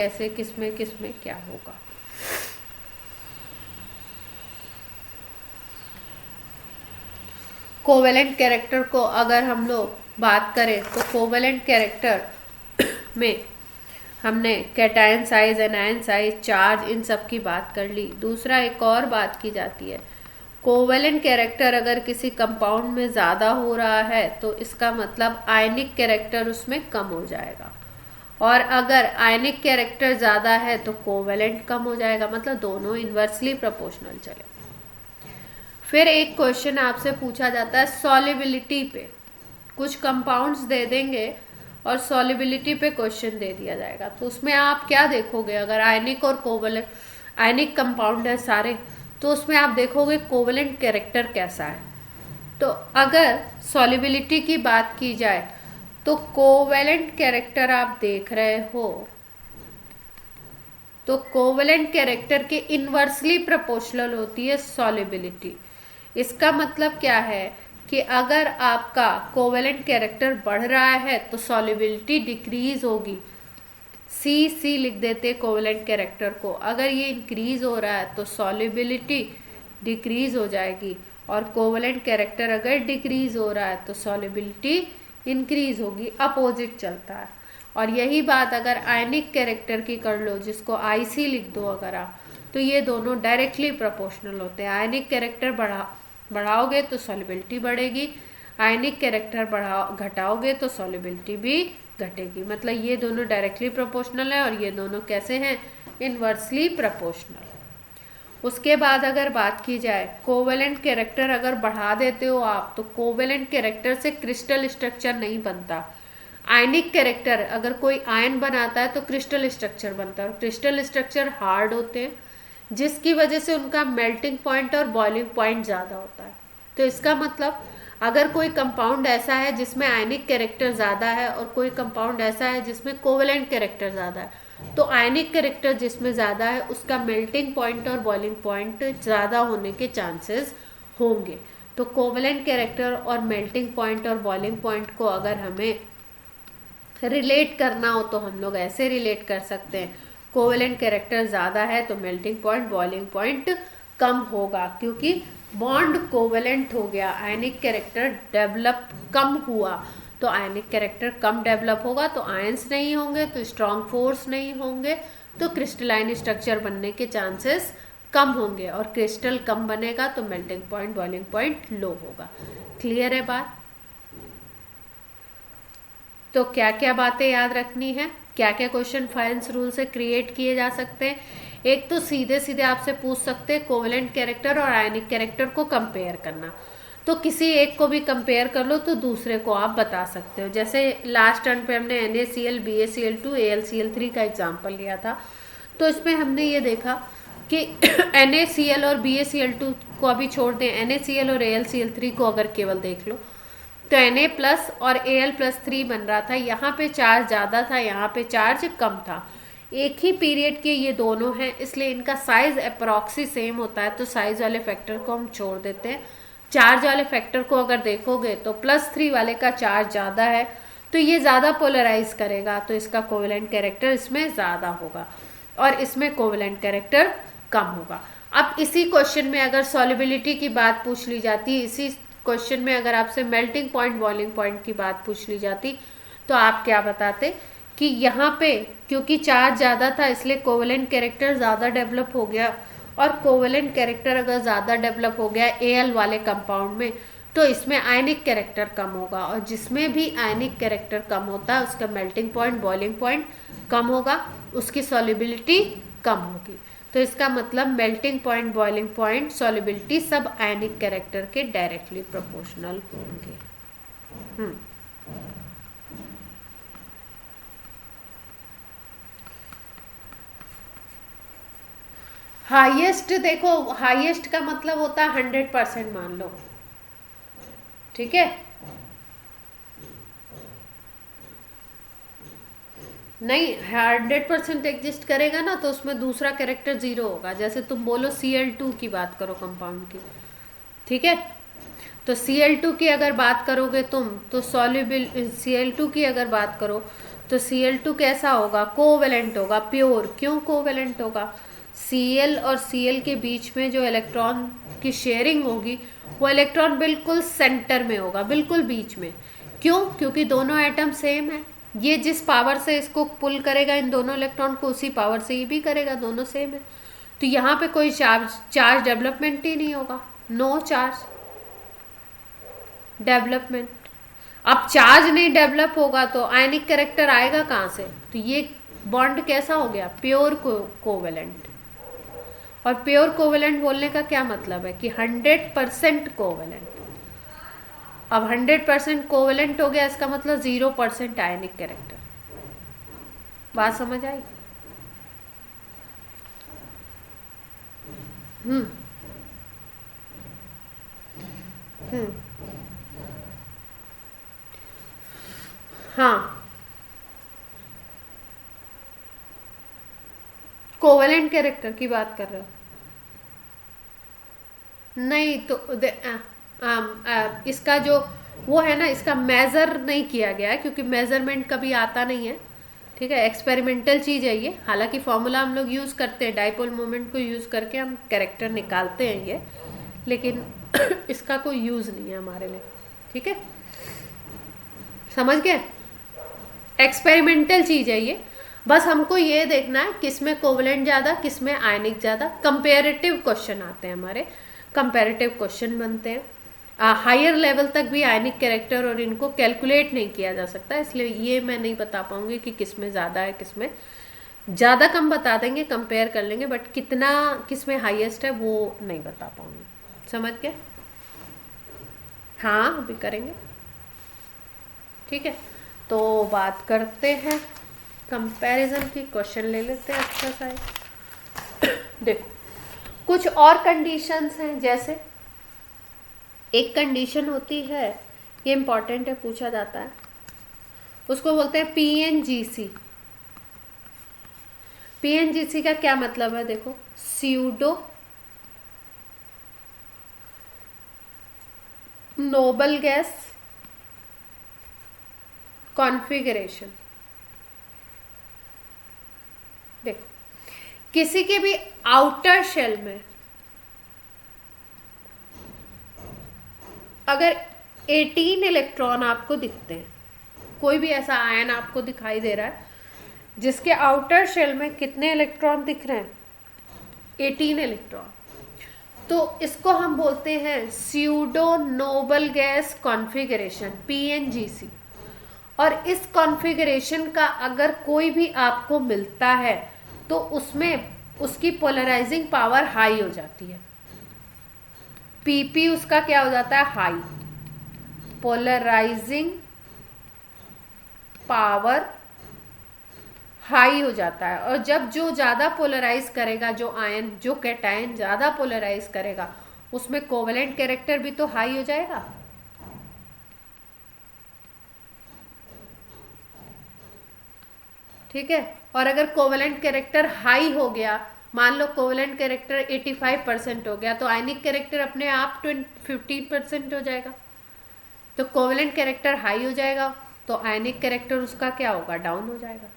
कैसे किसमें किसमें क्या होगा। कोवेलेंट कैरेक्टर को अगर हम लोग बात करें तो कोवेलेंट कैरेक्टर में हमने cation size, anion size, charge, इन सब की बात कर ली। दूसरा एक और बात की जाती है, कोवेलेंट कैरेक्टर अगर किसी कंपाउंड में ज़्यादा हो रहा है तो इसका मतलब आयनिक कैरेक्टर उसमें कम हो जाएगा, और अगर आयनिक कैरेक्टर ज़्यादा है तो कोवेलेंट कम हो जाएगा, मतलब दोनों इन्वर्सली प्रोपोर्शनल चले। फिर एक क्वेश्चन आपसे पूछा जाता है सॉल्युबिलिटी पे, कुछ कंपाउंड्स दे देंगे और सॉल्युबिलिटी पे क्वेश्चन दे दिया जाएगा, तो उसमें आप क्या देखोगे? अगर आयनिक और कोवेलेंट, आयनिक कंपाउंड है सारे, तो उसमें आप देखोगे कोवेलेंट कैरेक्टर कैसा है। तो अगर सॉल्युबिलिटी की बात की जाए तो कोवेलेंट कैरेक्टर आप देख रहे हो तो कोवेलेंट कैरेक्टर के इन्वर्सली प्रोपोर्शनल होती है सॉल्युबिलिटी। इसका मतलब क्या है कि अगर आपका कोवेलेंट कैरेक्टर बढ़ रहा है तो सॉल्युबिलिटी डिक्रीज होगी। सी लिख देते कोवेलेंट कैरेक्टर को। अगर ये इंक्रीज हो रहा है तो सॉल्युबिलिटी डिक्रीज हो जाएगी, और कोवेलेंट कैरेक्टर अगर डिक्रीज हो रहा है तो सॉल्युबिलिटी इंक्रीज होगी, अपोजिट चलता है। और यही बात अगर आयनिक कैरेक्टर की कर लो, जिसको आईसी लिख दो अगर आप, तो ये दोनों डायरेक्टली प्रोपोर्शनल होते हैं। आयनिक कैरेक्टर बढ़ाओगे तो सॉल्युबिलिटी बढ़ेगी, आयनिक कैरेक्टर घटाओगे तो सॉल्युबिलिटी भी घटेगी। मतलब ये दोनों डायरेक्टली प्रोपोर्शनल है और ये दोनों कैसे हैं? Inversely proportional. उसके बाद अगर बात की जाए कोवेलेंट कैरेक्टर अगर बढ़ा देते हो आप तो कोवेलेंट कैरेक्टर से क्रिस्टल स्ट्रक्चर नहीं बनता। आयनिक कैरेक्टर अगर कोई आयन बनाता है तो क्रिस्टल स्ट्रक्चर बनता है, और क्रिस्टल स्ट्रक्चर हार्ड होते हैं जिसकी वजह से उनका मेल्टिंग पॉइंट और बॉइलिंग पॉइंट ज़्यादा होता है। तो इसका मतलब अगर कोई कंपाउंड ऐसा है जिसमें आयनिक कैरेक्टर ज़्यादा है और कोई कंपाउंड ऐसा है जिसमें कोवेलेंट कैरेक्टर ज़्यादा है, तो आयनिक कैरेक्टर जिसमें ज़्यादा है उसका मेल्टिंग पॉइंट और बॉइलिंग पॉइंट ज़्यादा होने के चांसेस होंगे। तो कोवेलेंट कैरेक्टर और मेल्टिंग पॉइंट और बॉइलिंग पॉइंट को अगर हमें रिलेट करना हो तो हम लोग ऐसे रिलेट कर सकते हैं, कोवेलेंट कैरेक्टर ज़्यादा है तो मेल्टिंग पॉइंट, बॉइलिंग पॉइंट कम होगा, क्योंकि बॉन्ड कोवेलेंट हो गया, आयनिक कैरेक्टर डेवलप कम हुआ, तो आयनिक कैरेक्टर कम डेवलप होगा तो आयंस नहीं होंगे, तो स्ट्रॉन्ग फोर्स नहीं होंगे, तो क्रिस्टलाइन स्ट्रक्चर बनने के चांसेस कम होंगे, और क्रिस्टल कम बनेगा तो मेल्टिंग पॉइंट, बॉइलिंग पॉइंट लो होगा। क्लियर है बात? तो क्या क्या बातें याद रखनी है, क्या क्या क्वेश्चन फाइंस रूल से क्रिएट किए जा सकते हैं? एक तो सीधे सीधे आपसे पूछ सकते हैं कोवेलेंट कैरेक्टर और आयनिक कैरेक्टर को कंपेयर करना, तो किसी एक को भी कंपेयर कर लो तो दूसरे को आप बता सकते हो। जैसे लास्ट टर्न पे हमने NaCl, BaCl2, AlCl3 का एग्जाम्पल लिया था, तो इसमें हमने ये देखा कि NaCl और BaCl2 को अभी छोड़ दें, NaCl और AlCl3 को अगर केवल देख लो तो Na प्लस और Al+3 बन रहा था। यहाँ पे चार्ज ज़्यादा था, यहाँ पे चार्ज कम था। एक ही पीरियड के ये दोनों हैं, इसलिए इनका साइज अप्रॉक्सी सेम होता है, तो साइज वाले फैक्टर को हम छोड़ देते हैं। चार्ज वाले फैक्टर को अगर देखोगे तो +3 वाले का चार्ज ज़्यादा है, तो ये ज़्यादा पोलराइज करेगा, तो इसका कोवेलेंट कैरेक्टर इसमें ज़्यादा होगा और इसमें कोवेलेंट कैरेक्टर कम होगा। अब इसी क्वेश्चन में अगर सॉल्युबिलिटी की बात पूछ ली जाती, इसी क्वेश्चन में अगर आपसे मेल्टिंग पॉइंट, बॉइलिंग पॉइंट की बात पूछ ली जाती, तो आप क्या बताते कि यहाँ पे क्योंकि चार्ज ज़्यादा था इसलिए कोवेलेंट कैरेक्टर ज़्यादा डेवलप हो गया, और कोवेलेंट कैरेक्टर अगर ज़्यादा डेवलप हो गया Al वाले कंपाउंड में तो इसमें आयनिक कैरेक्टर कम होगा, और जिसमें भी आयनिक कैरेक्टर कम होता है उसका मेल्टिंग पॉइंट, बॉइलिंग पॉइंट कम होगा, उसकी सॉल्युबिलिटी कम होगी। तो इसका मतलब melting point, boiling point, solubility सब आयनिक कैरेक्टर के डायरेक्टली प्रोपोर्शनल होंगे। हाईएस्ट देखो, हाईएस्ट का मतलब होता है 100% मान लो, ठीक है? नहीं, 100% एग्जिस्ट करेगा ना तो उसमें दूसरा कैरेक्टर 0 होगा। जैसे तुम बोलो Cl2 की बात करो कंपाउंड की, ठीक है? तो Cl2 की अगर बात करोगे तुम तो सॉल्युबल, Cl2 की अगर बात करो तो Cl2 कैसा होगा? कोवेलेंट होगा, प्योर। क्यों कोवेलेंट होगा? Cl और Cl के बीच में जो इलेक्ट्रॉन की शेयरिंग होगी वो इलेक्ट्रॉन बिल्कुल सेंटर में होगा, बिल्कुल बीच में। क्यों? क्योंकि दोनों एटम सेम है। ये जिस पावर से इसको पुल करेगा इन दोनों इलेक्ट्रॉन को, उसी पावर से ये भी करेगा, दोनों सेम है। तो यहाँ पे कोई चार्ज डेवलपमेंट ही नहीं होगा, नो चार्ज डेवलपमेंट। अब चार्ज नहीं डेवलप होगा तो आयनिक कैरेक्टर आएगा कहाँ से? तो ये बॉन्ड कैसा हो गया? Pure covalent. और प्योर कोवेलेंट बोलने का क्या मतलब है? कि 100% कोवेलेंट। अब 100% कोवेलेंट हो गया, इसका मतलब 0% आयनिक कैरेक्टर। बात समझ आई? हम्म हम्म हाँ, कोवेलेंट कैरेक्टर की बात कर रहे हो? नहीं तो इसका जो वो है ना, इसका मेज़र नहीं किया गया है, क्योंकि मेज़रमेंट कभी आता नहीं है। ठीक है, एक्सपेरिमेंटल चीज़ है ये। हालांकि फॉर्मूला हम लोग यूज़ करते हैं, डाइपोल मोमेंट को यूज़ करके हम कैरेक्टर निकालते हैं ये, लेकिन इसका कोई यूज़ नहीं है हमारे लिए। ठीक है, समझ गए? एक्सपेरिमेंटल चीज़ है ये। बस हमको ये देखना है किस में कोवेलेंट ज़्यादा, किस में आयनिक ज़्यादा। कंपेरेटिव क्वेश्चन आते हैं हमारे, कंपेरेटिव क्वेश्चन बनते हैं। हायर लेवल तक भी आयनिक कैरेक्टर और इनको कैलकुलेट नहीं किया जा सकता, इसलिए ये मैं नहीं बता पाऊंगी कि किस में ज़्यादा है, किस में ज़्यादा। कम बता देंगे, कंपेयर कर लेंगे, बट कितना किस में हाईएस्ट है वो नहीं बता पाऊंगी। समझ गए? हाँ, अभी करेंगे। ठीक है, तो बात करते हैं कंपैरिजन की। क्वेश्चन ले लेते हैं अच्छा सा। देखो, कुछ और कंडीशंस हैं, जैसे एक कंडीशन होती है, ये इंपॉर्टेंट है, पूछा जाता है, उसको बोलते हैं पीएनजीसी। पीएनजीसी का क्या मतलब है? देखो, स्यूडो नोबल गैस कॉन्फ़िगरेशन। देखो, किसी के भी आउटर शेल में अगर 18 इलेक्ट्रॉन आपको दिखते हैं, कोई भी ऐसा आयन आपको दिखाई दे रहा है जिसके आउटर शेल में कितने इलेक्ट्रॉन दिख रहे हैं? 18 इलेक्ट्रॉन। तो इसको हम बोलते हैं स्यूडो नोबल गैस कॉन्फ़िगरेशन, पीएनजीसी। और इस कॉन्फ़िगरेशन का अगर कोई भी आपको मिलता है तो उसमें उसकी पोलराइजिंग पावर हाई हो जाती है। पीपी उसका क्या हो जाता है? हाई। पोलराइजिंग पावर हाई हो जाता है। और जब जो ज़्यादा पोलराइज करेगा, जो आयन, जो कैटायन ज़्यादा पोलराइज करेगा, उसमें कोवेलेंट कैरेक्टर भी तो हाई हो जाएगा। ठीक है, और अगर कोवेलेंट कैरेक्टर हाई हो गया, मान लो कोवेलेंट कैरेक्टर 85% हो गया, तो आयनिक कैरेक्टर अपने आप 15% हो जाएगा। तो कोवेलेंट कैरेक्टर हाई हो जाएगा तो आयनिक कैरेक्टर उसका क्या होगा? डाउन हो जाएगा।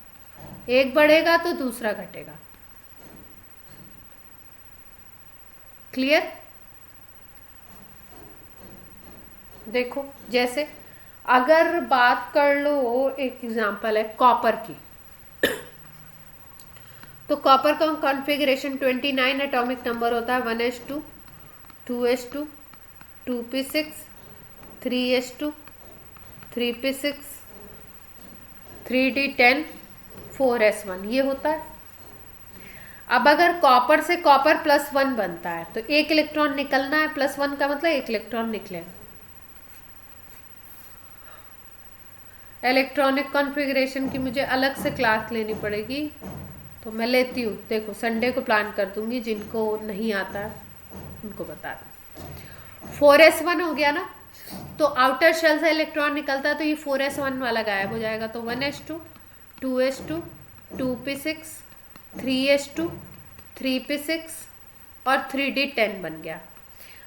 एक बढ़ेगा तो दूसरा घटेगा। क्लियर? देखो, जैसे अगर बात कर लो, एक एग्जांपल है कॉपर की। तो कॉपर का कॉन्फ़िगरेशन 29 एटॉमिक नंबर होता है। 1s2, 2s2, 2p6, 3s2, 3p6, 3d10, 4s1, ये होता है। अब अगर कॉपर से कॉपर +1 बनता है तो एक इलेक्ट्रॉन निकलना है, +1 का मतलब एक इलेक्ट्रॉन निकलेगा। इलेक्ट्रॉनिक कॉन्फ़िगरेशन की मुझे अलग से क्लास लेनी पड़ेगी, तो मैं लेती हूँ। देखो, संडे को प्लान कर दूंगी, जिनको नहीं आता है उनको बता दूँ। 4s1 हो गया ना, तो आउटर शेल से इलेक्ट्रॉन निकलता है तो ये 4s1 वाला गायब हो जाएगा। तो 1s2, 2s2, 2p6, 3s2, 3p6 और 3d10 बन गया।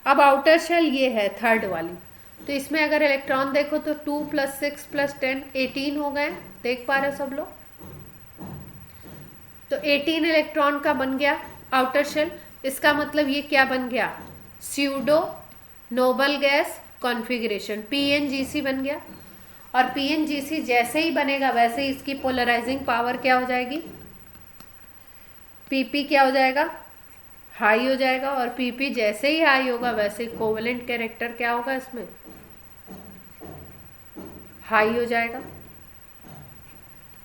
अब आउटर शेल ये है थर्ड वाली, तो इसमें अगर इलेक्ट्रॉन देखो तो 2 + 6 + 10 18 हो गए, देख पा रहे हो सब लोग। तो 18 इलेक्ट्रॉन का बन गया आउटर शेल। इसका मतलब ये क्या बन गया, स्यूडो नोबल गैस कॉन्फ़िगरेशन, पीएनजीसी बन गया। और पीएनजीसी जैसे ही बनेगा वैसे ही इसकी पोलराइजिंग पावर क्या हो जाएगी, पीपी क्या हो जाएगा, हाई हो जाएगा। और पीपी जैसे ही हाई होगा वैसे ही कोवेलेंट कैरेक्टर क्या होगा, इसमें हाई हो जाएगा।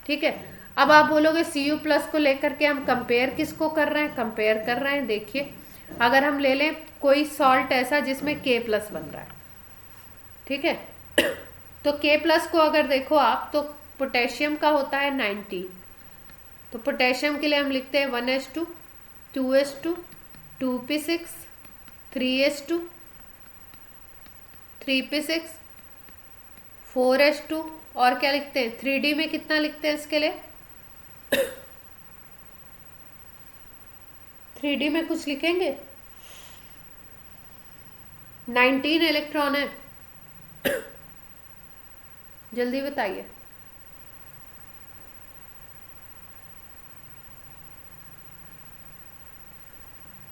ठीक है। अब आप बोलोगे Cu+ को लेकर के हम कंपेयर किसको कर रहे हैं, कंपेयर कर रहे हैं, देखिए अगर हम ले लें कोई सॉल्ट ऐसा जिसमें K+ बन रहा है, ठीक है, तो K+ को अगर देखो आप तो पोटेशियम का होता है 19, तो पोटेशियम के लिए हम लिखते हैं 1s2 2s2 2p6 3s2 3p6 4s2 और क्या लिखते हैं 3D में कितना लिखते हैं इसके लिए 3D में कुछ लिखेंगे, 19 इलेक्ट्रॉन है, जल्दी बताइए।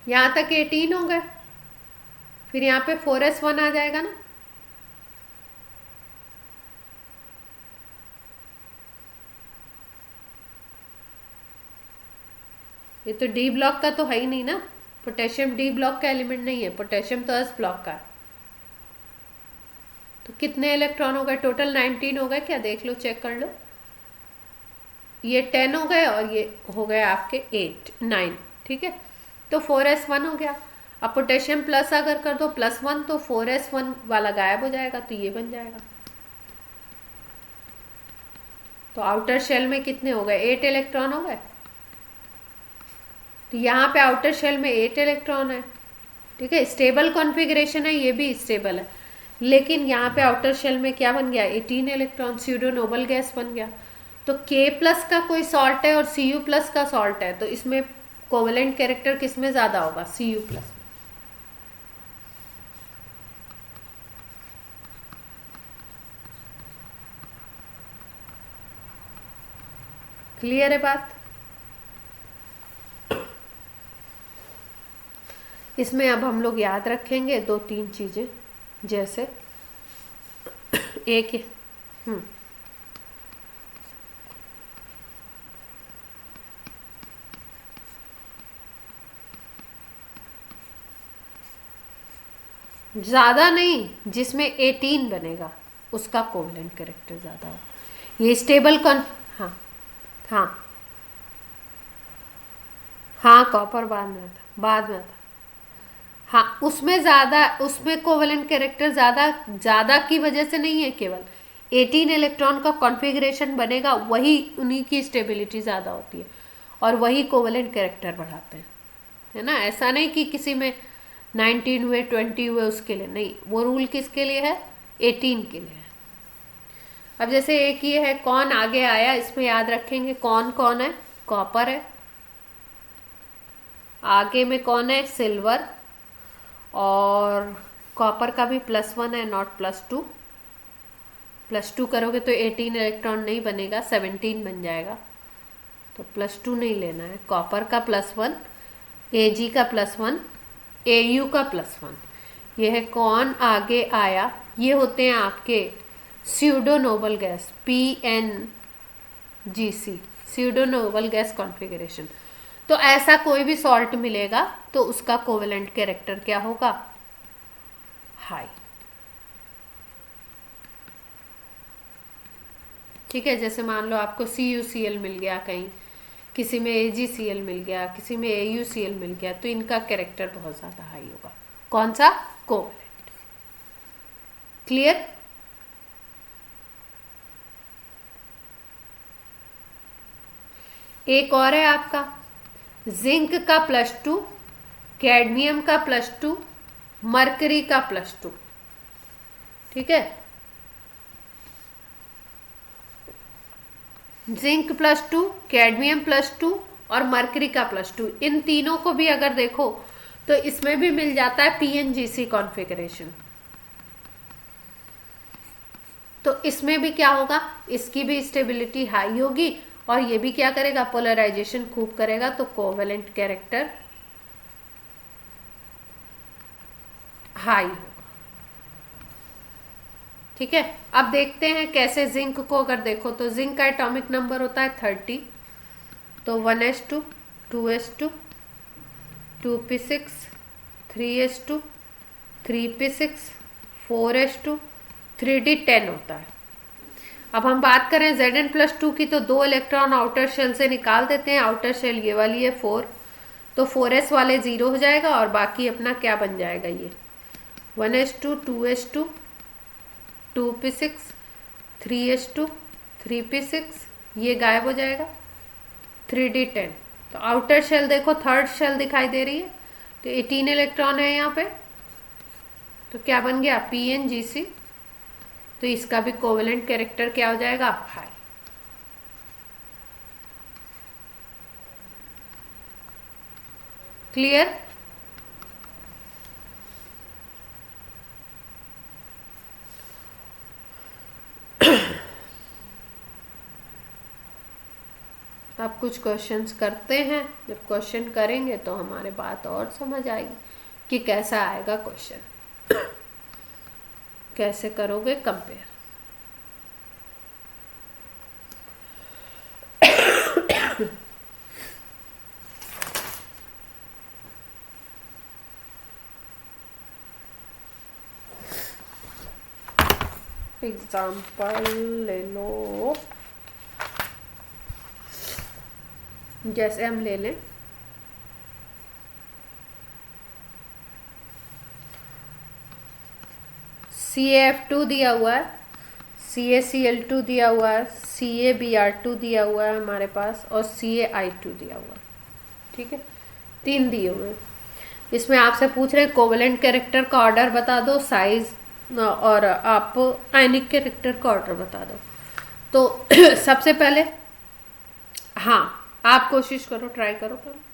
यहां तक 18 हो गए, फिर यहाँ पे 4s1 आ जाएगा ना, ये तो डी ब्लॉक का तो है ही नहीं ना, पोटेशियम डी ब्लॉक का एलिमेंट नहीं है, पोटेशियम तो एस ब्लॉक का है। तो कितने इलेक्ट्रॉन हो गए टोटल, 19 हो गए क्या, देख लो चेक कर लो, ये 10 हो गए और ये हो गए आपके 8 9, ठीक है। तो 4s1 हो गया। अब पोटेशियम प्लस अगर कर दो +1 तो 4s1 वाला गायब हो जाएगा, तो ये बन जाएगा। तो आउटर शेल में कितने हो गए, 8 इलेक्ट्रॉन हो गए। तो यहाँ पे आउटर शेल में 8 इलेक्ट्रॉन है, ठीक है, स्टेबल कॉन्फ़िगरेशन है, ये भी स्टेबल है, लेकिन यहाँ पे आउटर शेल में क्या बन गया 18 इलेक्ट्रॉन, स्यूडो नोबल गैस बन गया। तो K+ का कोई सॉल्ट है और Cu+ का सॉल्ट है, तो इसमें कोवेलेंट कैरेक्टर किस में ज़्यादा होगा, Cu+। क्लियर है बात। इसमें अब हम लोग याद रखेंगे 2-3 चीज़ें, जैसे एक ज़्यादा नहीं, जिसमें 18 बनेगा उसका कोवेलेंट कैरेक्टर ज़्यादा हो, ये स्टेबल हाँ हाँ हाँ, कॉपर बाद में आता, बाद में आता, हाँ उसमें ज़्यादा, उसमें कोवेलेंट कैरेक्टर ज़्यादा की वजह से नहीं है, केवल 18 इलेक्ट्रॉन का कॉन्फ़िगरेशन बनेगा, वही उन्हीं की स्टेबिलिटी ज़्यादा होती है और वही कोवेलेंट कैरेक्टर बढ़ाते हैं, है ना। ऐसा नहीं कि किसी में 19 हुए 20 हुए उसके लिए नहीं, वो रूल किसके लिए है, 18 के लिए है। अब जैसे एक ये है कौन आगे आया, इसमें याद रखेंगे कौन कौन है, कॉपर है, आगे में कौन है, सिल्वर, और कॉपर का भी +1 है नॉट +2, +2 करोगे तो 18 इलेक्ट्रॉन नहीं बनेगा, 17 बन जाएगा, तो +2 नहीं लेना है। कॉपर का +1, Ag का +1, Au का +1, ये है कौन आगे आया, ये होते हैं आपके pseudo noble gas, PNGC, pseudo noble gas configuration. तो ऐसा कोई भी सॉल्ट मिलेगा तो उसका कोवेलेंट कैरेक्टर क्या होगा, हाई, ठीक है। जैसे मान लो आपको CuCl मिल गया कहीं, किसी में AgCl मिल गया, किसी में AuCl मिल गया, तो इनका कैरेक्टर बहुत ज़्यादा हाई होगा, कौन सा, कोवेलेंट। क्लियर। एक और है आपका जिंक का +2, कैडमियम का +2, मरकरी का +2, ठीक है। जिंक +2, कैडमियम +2 और मरकरी का +2, इन तीनों को भी अगर देखो तो इसमें भी मिल जाता है PNGC कॉन्फ़िगरेशन, तो इसमें भी क्या होगा, इसकी भी स्टेबिलिटी हाई होगी और ये भी क्या करेगा, पोलराइजेशन खूब करेगा, तो कोवेलेंट कैरेक्टर हाई होगा। ठीक है, अब देखते हैं कैसे जिंक को अगर देखो तो जिंक का एटॉमिक नंबर होता है 30, तो 1s2 2s2 2p6 3s2 3p6 4s2 3d10 होता है। अब हम बात करें Zn+2 की, तो 2 इलेक्ट्रॉन आउटर शेल से निकाल देते हैं। आउटर शेल ये वाली है 4, तो 4s वाले 0 हो जाएगा और बाकी अपना क्या बन जाएगा, ये 1s2 2s2 2p6 3s2 3p6, ये गायब हो जाएगा 3d10। तो आउटर शेल देखो, थर्ड शेल दिखाई दे रही है, तो 18 इलेक्ट्रॉन है यहाँ पे, तो क्या बन गया PnGC। तो इसका भी कोवेलेंट कैरेक्टर क्या हो जाएगा, हाई। क्लियर। अब कुछ क्वेश्चंस करते हैं, जब क्वेश्चन करेंगे तो हमारे बात और समझ आएगी कि कैसा आएगा क्वेश्चन, कैसे करोगे कंपेयर। एग्जाम्पल ले लो, जैसे हम ले लें CaF2 दिया हुआ है, CaCl2 दिया हुआ है, CaBr2 दिया हुआ है हमारे पास, और CaI2 दिया हुआ है। ठीक है, 3 दिए हुए हैं। इसमें आपसे पूछ रहे हैं कोवेलेंट कैरेक्टर का ऑर्डर बता दो, साइज, और आप आयनिक कैरेक्टर का ऑर्डर बता दो। तो सबसे पहले, हाँ आप कोशिश करो, ट्राई करो पहले।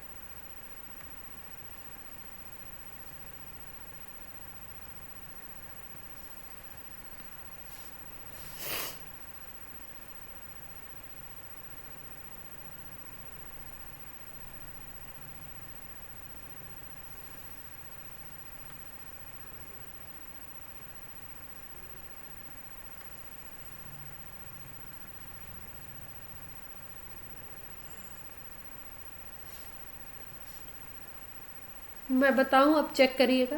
मैं बताऊं, अब चेक करिएगा।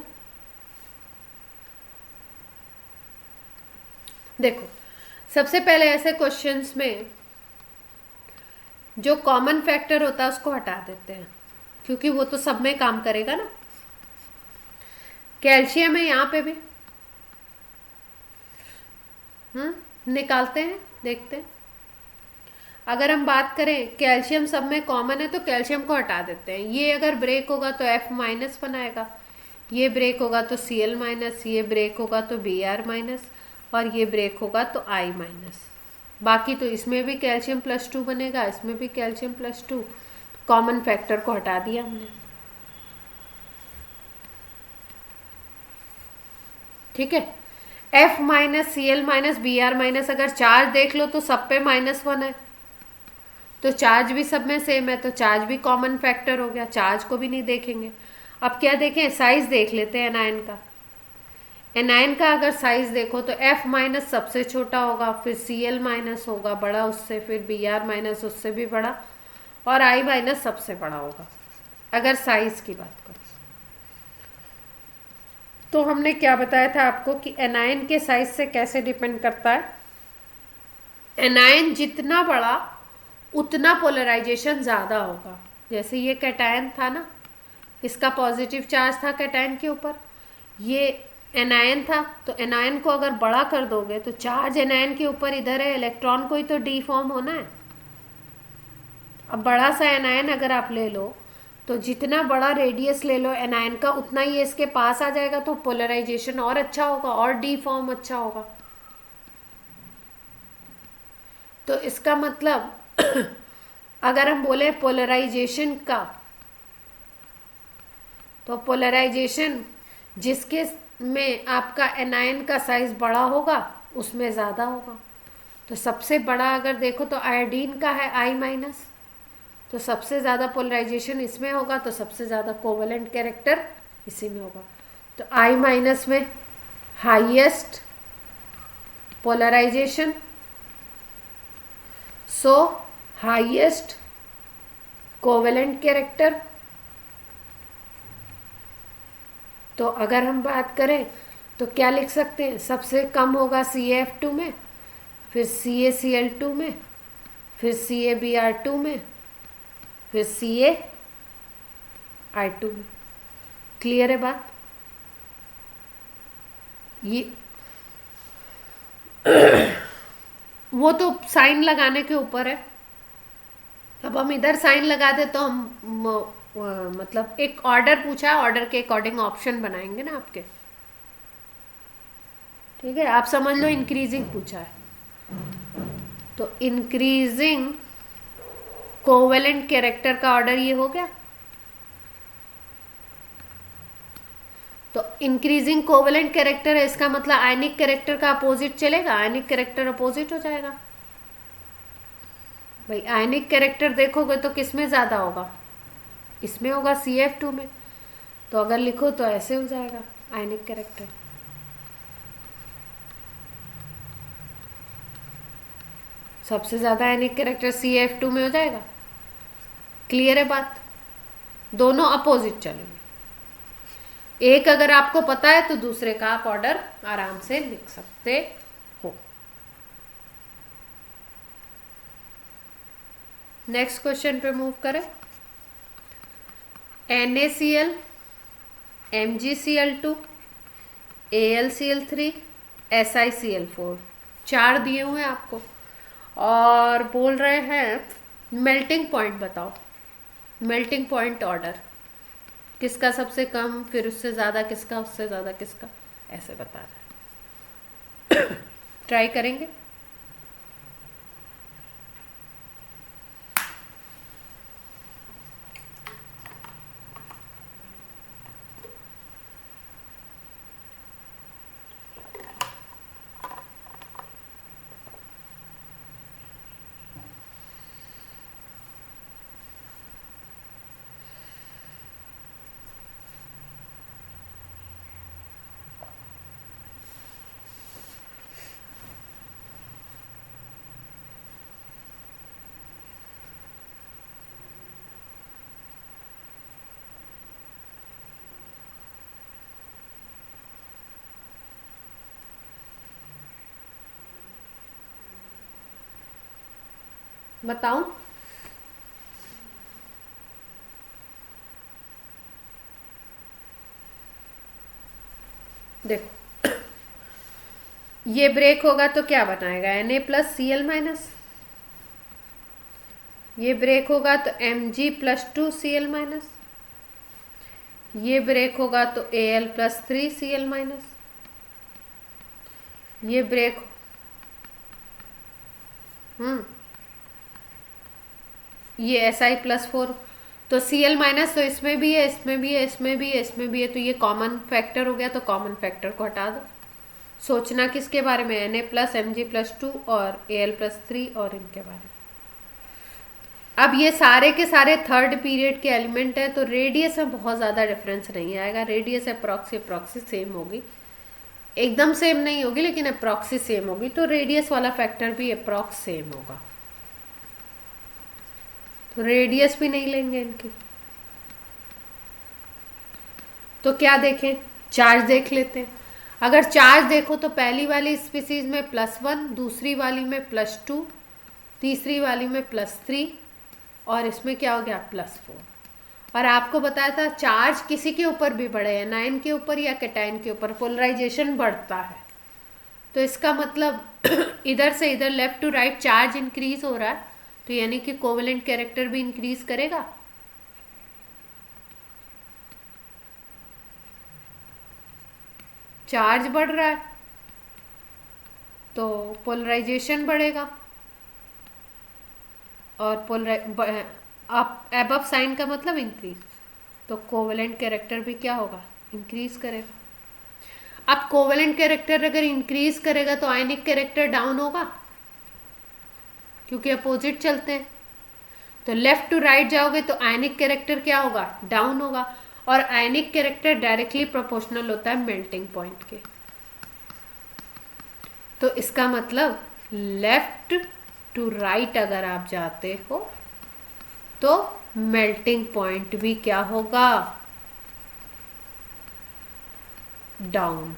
देखो, सबसे पहले ऐसे क्वेश्चंस में जो कॉमन फैक्टर होता है उसको हटा देते हैं, क्योंकि वो तो सब में काम करेगा ना। कैल्शियम है यहाँ पे भी, निकालते हैं, देखते हैं। अगर हम बात करें कैल्शियम सब में कॉमन है, तो कैल्शियम को हटा देते हैं। ये अगर ब्रेक होगा तो F- बनाएगा, ये ब्रेक होगा तो Cl-, ये ब्रेक होगा तो Br-, और ये ब्रेक होगा तो I-। बाकी तो इसमें भी कैल्शियम +2 बनेगा, इसमें भी कैल्शियम +2, कॉमन फैक्टर को हटा दिया हमने। ठीक है, F-, Cl-, Br-, अगर चार्ज देख लो तो सब पे -1 है, तो चार्ज भी सब में सेम है, तो चार्ज भी कॉमन फैक्टर हो गया, चार्ज को भी नहीं देखेंगे। अब क्या देखें, साइज देख लेते हैं एनायन का। एनायन का अगर साइज देखो तो F- सबसे छोटा होगा, फिर Cl- होगा बड़ा उससे, फिर Br- उससे भी बड़ा, और I- सबसे बड़ा होगा अगर साइज की बात करो। तो हमने क्या बताया था आपको कि एनायन के साइज से कैसे डिपेंड करता है। एनायन जितना बड़ा उतना पोलराइजेशन ज़्यादा होगा। जैसे ये कैटायन था ना, इसका पॉजिटिव चार्ज था कैटायन के ऊपर, ये एनायन था, तो एनायन को अगर बड़ा कर दोगे तो चार्ज एनायन के ऊपर इधर है, इलेक्ट्रॉन को ही तो डी फॉर्म होना है। अब बड़ा सा एनायन अगर आप ले लो, तो जितना बड़ा रेडियस ले लो एनायन का, उतना ही इसके पास आ जाएगा, तो पोलराइजेशन और अच्छा होगा और डी फॉर्म अच्छा होगा। तो इसका मतलब अगर हम बोले पोलराइजेशन का, तो पोलराइजेशन जिसके में आपका एनायन का साइज बड़ा होगा उसमें ज़्यादा होगा। तो सबसे बड़ा अगर देखो तो आयोडीन का है I-, तो सबसे ज़्यादा पोलराइजेशन इसमें होगा, तो सबसे ज़्यादा कोवेलेंट कैरेक्टर इसी में होगा। तो I- में highest polarization, so highest covalent character. तो अगर हम बात करें तो क्या लिख सकते हैं, सबसे कम होगा CaF2 में, फिर CaCl2 में, फिर CaBr2 में, फिर CaI2 में। क्लियर है बात? ये वो तो साइन लगाने के ऊपर है। अब हम इधर साइन लगा दे तो मतलब एक ऑर्डर पूछा है, ऑर्डर के अकॉर्डिंग ऑप्शन बनाएंगे ना आपके। ठीक है, आप समझ लो इंक्रीजिंग पूछा है, तो इंक्रीजिंग कोवेलेंट कैरेक्टर का ऑर्डर ये हो गया। तो इंक्रीजिंग कोवेलेंट कैरेक्टर है, इसका मतलब आयनिक कैरेक्टर का अपोजिट चलेगा, आयनिक कैरेक्टर अपोजिट हो जाएगा। भाई आयनिक कैरेक्टर देखोगे तो किस में ज़्यादा होगा, इसमें होगा CF2 में। तो अगर लिखो तो ऐसे हो जाएगा आयनिक कैरेक्टर। सबसे ज़्यादा आयनिक कैरेक्टर CF2 में हो जाएगा। क्लियर है बात? दोनों अपोजिट चलेंगे। एक अगर आपको पता है तो दूसरे का आप ऑर्डर आराम से लिख सकते हो। नेक्स्ट क्वेश्चन पे मूव करें। NaCl, MgCl2, AlCl3, SiCl4, 4 दिए हुए हैं आपको और बोल रहे हैं मेल्टिंग पॉइंट बताओ। मेल्टिंग पॉइंट ऑर्डर, किसका सबसे कम, फिर उससे ज़्यादा किसका, उससे ज़्यादा किसका, ऐसे बता रहे हैं। ट्राई करेंगे। बताऊं? देखो ये ब्रेक होगा तो क्या बनाएगा, Na+Cl-, ये ब्रेक होगा तो Mg+2Cl-, ये ब्रेक होगा तो Al+3Cl-, ये ब्रेक ये Si+4, तो Cl- तो इसमें भी है, इसमें भी है, इसमें भी है, इसमें भी है, तो ये कॉमन फैक्टर हो गया, तो कॉमन फैक्टर को हटा दो। सोचना किसके बारे में, Na+, Mg+2 और Al+3 और इनके बारे में। अब ये सारे के सारे थर्ड पीरियड के एलिमेंट है, तो रेडियस में बहुत ज़्यादा डिफरेंस नहीं आएगा। रेडियस अप्रॉक्सी सेम होगी, एकदम सेम नहीं होगी लेकिन अप्रॉक्सी सेम होगी, तो रेडियस वाला फैक्टर भी अप्रॉक्स सेम होगा। तो रेडियस भी नहीं लेंगे इनकी। तो क्या देखें, चार्ज देख लेते हैं। अगर चार्ज देखो तो पहली वाली स्पीसीज में +1, दूसरी वाली में +2, तीसरी वाली में +3 और इसमें क्या हो गया +4। और आपको बताया था चार्ज किसी के ऊपर भी बढ़े, एनायन के ऊपर या कैटायन के ऊपर पोलराइजेशन बढ़ता है। तो इसका मतलब इधर से इधर left to right charge increase हो रहा है, तो यानी कि कोवेलेंट कैरेक्टर भी इंक्रीज करेगा। चार्ज बढ़ रहा है तो पोलराइजेशन बढ़ेगा, और अबव साइन का मतलब इंक्रीज, तो कोवेलेंट कैरेक्टर भी क्या होगा, इंक्रीज करेगा। अब कोवेलेंट कैरेक्टर अगर इंक्रीज करेगा तो आयनिक कैरेक्टर डाउन होगा, क्योंकि अपोजिट चलते हैं। तो लेफ्ट टू राइट जाओगे तो आयनिक कैरेक्टर क्या होगा, डाउन होगा। और आयनिक कैरेक्टर डायरेक्टली प्रोपोर्शनल होता है मेल्टिंग पॉइंट के। तो इसका मतलब लेफ्ट टू राइट अगर आप जाते हो तो मेल्टिंग पॉइंट भी क्या होगा, डाउन,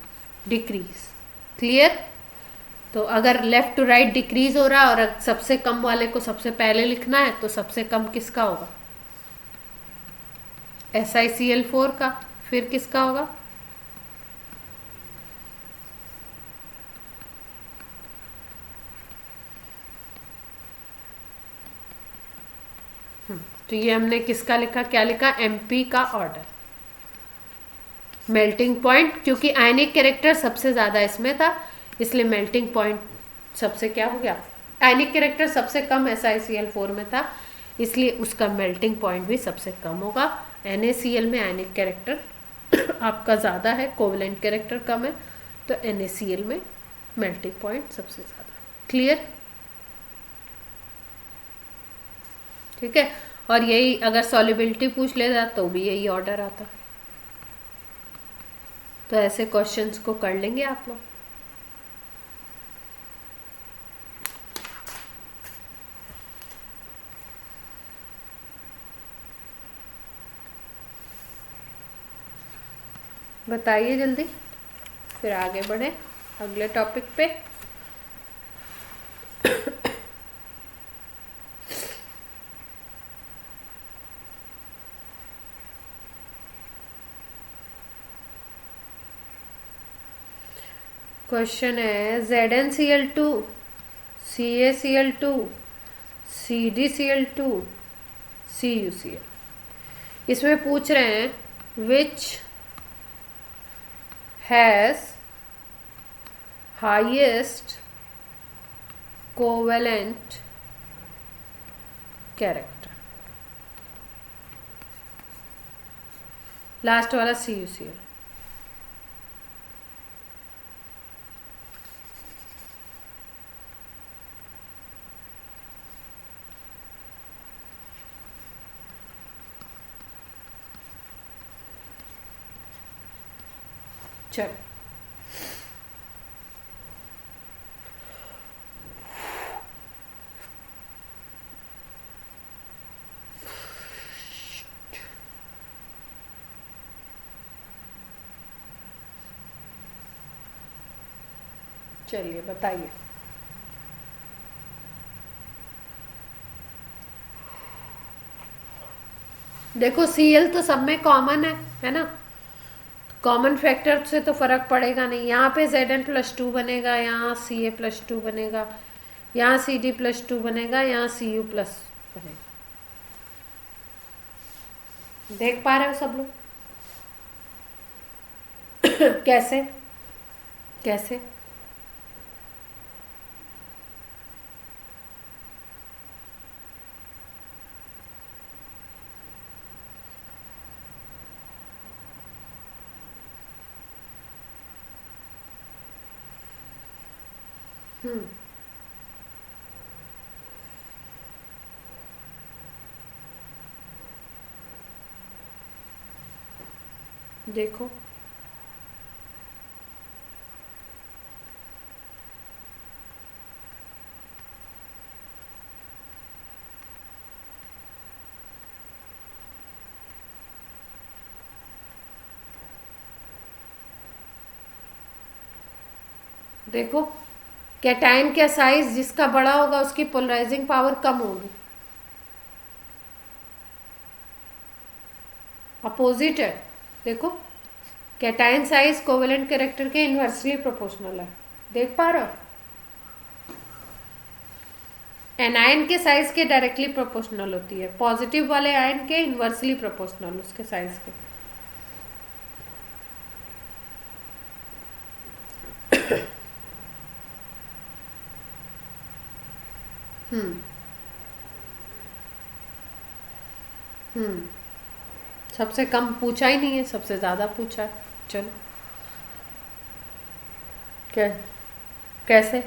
डिक्रीज। क्लियर। तो अगर लेफ्ट टू राइट डिक्रीज हो रहा है और सबसे कम वाले को सबसे पहले लिखना है तो सबसे कम किसका होगा, SiCl4 का। फिर किसका होगा, तो ये हमने किसका लिखा, क्या लिखा, MP का ऑर्डर। मेल्टिंग पॉइंट, क्योंकि आयनिक कैरेक्टर सबसे ज्यादा इसमें था इसलिए मेल्टिंग पॉइंट सबसे क्या हो गया, आयनिक कैरेक्टर सबसे कम SiCl4 में था इसलिए उसका मेल्टिंग पॉइंट भी सबसे कम होगा। NaCl में आयनिक कैरेक्टर आपका ज़्यादा है, कोवेलेंट कैरेक्टर कम है, तो NaCl में मेल्टिंग पॉइंट सबसे ज़्यादा। क्लियर। ठीक है। और यही अगर सॉल्युबिलिटी पूछ लेता तो भी यही ऑर्डर आता। तो ऐसे क्वेश्चंस को कर लेंगे आप लोग। बताइए जल्दी, फिर आगे बढ़े अगले टॉपिक पे। क्वेश्चन है ZnCl2, CaCl2, CdCl2, CuCl। इसमें पूछ रहे हैं which has highest covalent character. Last वाला CuCl। चलो चलिए बताइए। देखो Cl तो सब में कॉमन है ना, कॉमन फैक्टर से तो फर्क पड़ेगा नहीं। यहाँ पे Zn+2 बनेगा, यहाँ Ca+2 बनेगा, यहाँ Cd+2 बनेगा, यहाँ Cu+ बनेगा। देख पा रहे हो सब लोग कैसे कैसे। देखो देखो कैटायन का साइज जिसका बड़ा होगा उसकी पोलराइजिंग पावर कम होगी, अपोजिट है। देखो कैटायन साइज कोवेलेंट कैरेक्टर के इनवर्सली प्रोपोर्शनल है, देख पा रहे हो। एनायन के साइज के डायरेक्टली प्रोपोर्शनल होती है, पॉजिटिव वाले आयन के इनवर्सली प्रोपोर्शनल उसके साइज के। सबसे कम पूछा ही नहीं है, सबसे ज्यादा पूछा है। चलो क्या? कैसे?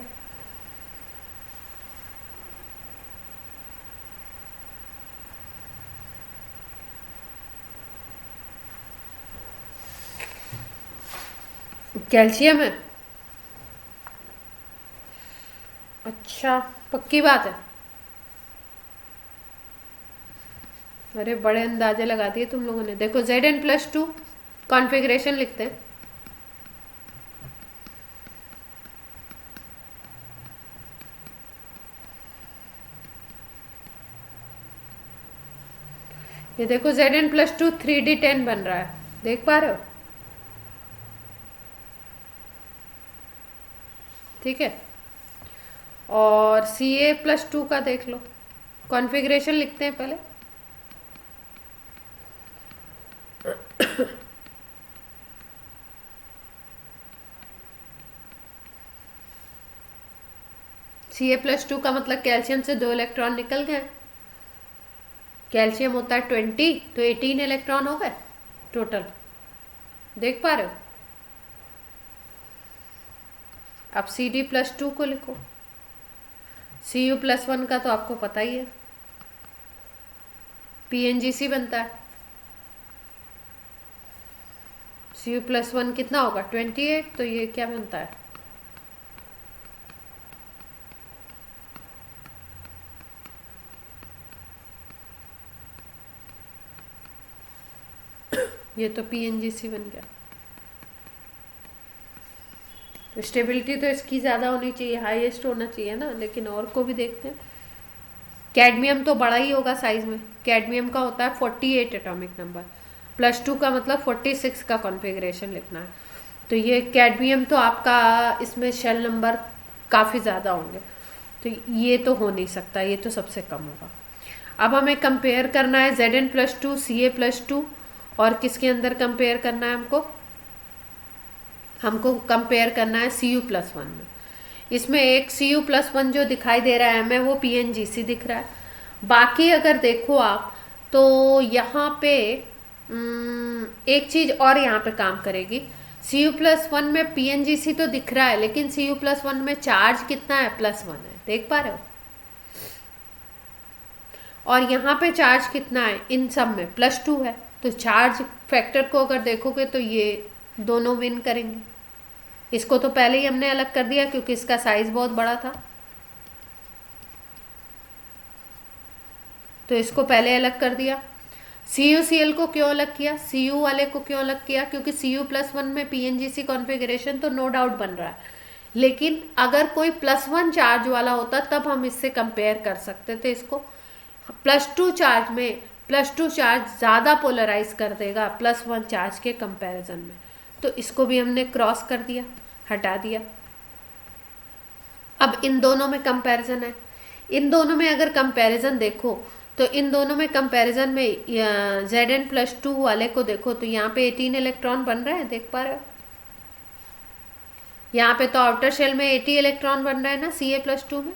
कैल्शियम है? अच्छा, पक्की बात है? अरे बड़े अंदाजे लगा दिए तुम लोगों ने। देखो Zn+2 कॉन्फ़िगरेशन लिखते हैं। ये देखो Zn+2 3D10 बन रहा है, देख पा रहे हो? ठीक है। और Ca+2 का देख लो, कॉन्फ़िगरेशन लिखते हैं पहले। Ca+2 का मतलब कैल्शियम से 2 इलेक्ट्रॉन निकल गए। कैल्शियम होता है 20, तो 18 इलेक्ट्रॉन हो गए टोटल, देख पा रहे हो? अब Cd+2 को लिखो। Cu+1 का तो आपको पता ही है, PNGC बनता है। Cu+1 कितना होगा? 28, तो ये क्या बनता है? ये तो PNGC बन गया। तो स्टेबिलिटी तो इसकी ज़्यादा होनी चाहिए, हाईएस्ट होना चाहिए ना, लेकिन और को भी देखते हैं। कैडमियम तो बड़ा ही होगा साइज में। कैडमियम का होता है 48 एटॉमिक नंबर, +2 का मतलब 46 का कॉन्फ़िगरेशन लिखना है। तो ये कैडमियम तो आपका इसमें शेल नंबर काफ़ी ज़्यादा होंगे, तो ये तो हो नहीं सकता, ये तो सबसे कम होगा। अब हमें कंपेयर करना है Zn+2 Ca+2, और किसके अंदर कंपेयर करना है हमको? हमको कंपेयर करना है Cu+1 में। इसमें एक Cu+1 जो दिखाई दे रहा है हमें, वो PNGC दिख रहा है। बाकी अगर देखो आप, तो यहाँ पे एक चीज़ और यहाँ पे काम करेगी। Cu+1 में PNGC तो दिख रहा है, लेकिन Cu+1 में चार्ज कितना है? +1 है, देख पा रहे हो? और यहाँ पे चार्ज कितना है? इन सब में +2 है। तो चार्ज फैक्टर को अगर देखोगे तो ये दोनों विन करेंगे। इसको तो पहले ही हमने अलग कर दिया क्योंकि इसका साइज बहुत बड़ा था, तो इसको पहले अलग कर दिया। CuCl को क्यों अलग किया? Cu वाले को क्यों अलग किया? क्योंकि Cu+1 में PNGC कॉन्फ़िगरेशन तो नो डाउट बन रहा है, लेकिन अगर कोई +1 चार्ज वाला होता तब हम इससे कंपेयर कर सकते थे इसको। +2 चार्ज में +2 चार्ज ज़्यादा पोलराइज कर देगा +1 चार्ज के कंपैरिजन में, तो इसको भी हमने क्रॉस कर दिया, हटा दिया। अब इन दोनों में कंपैरिजन है। इन दोनों में अगर कंपैरिजन देखो, तो इन दोनों में कंपैरिजन में Zn+2 वाले को देखो, तो यहाँ पे 18 इलेक्ट्रॉन बन रहे हैं, देख पा रहे हो? यहाँ पे तो आउटर शेल में 80 इलेक्ट्रॉन बन रहा है ना Ca+2 में,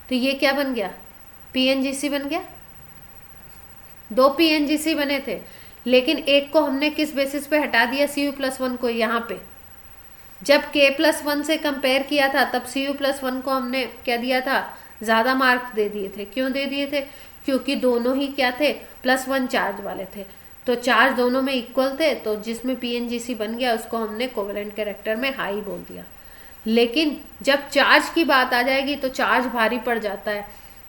तो ये क्या बन गया? PNGC बन गया। 2 PNGC बने थे, लेकिन एक को हमने किस बेसिस पे हटा दिया? Cu+1 को। यहाँ पे जब K+1 से कंपेयर किया था तब Cu+1 को हमने क्या दिया था? ज़्यादा मार्क दे दिए थे। क्यों दे दिए थे? क्योंकि दोनों ही क्या थे? +1 चार्ज वाले थे, तो चार्ज दोनों में इक्वल थे, तो जिसमें PNGC बन गया उसको हमने कोवेलेंट कैरेक्टर में हाई बोल दिया। लेकिन जब चार्ज की बात आ जाएगी तो चार्ज भारी पड़ जाता है,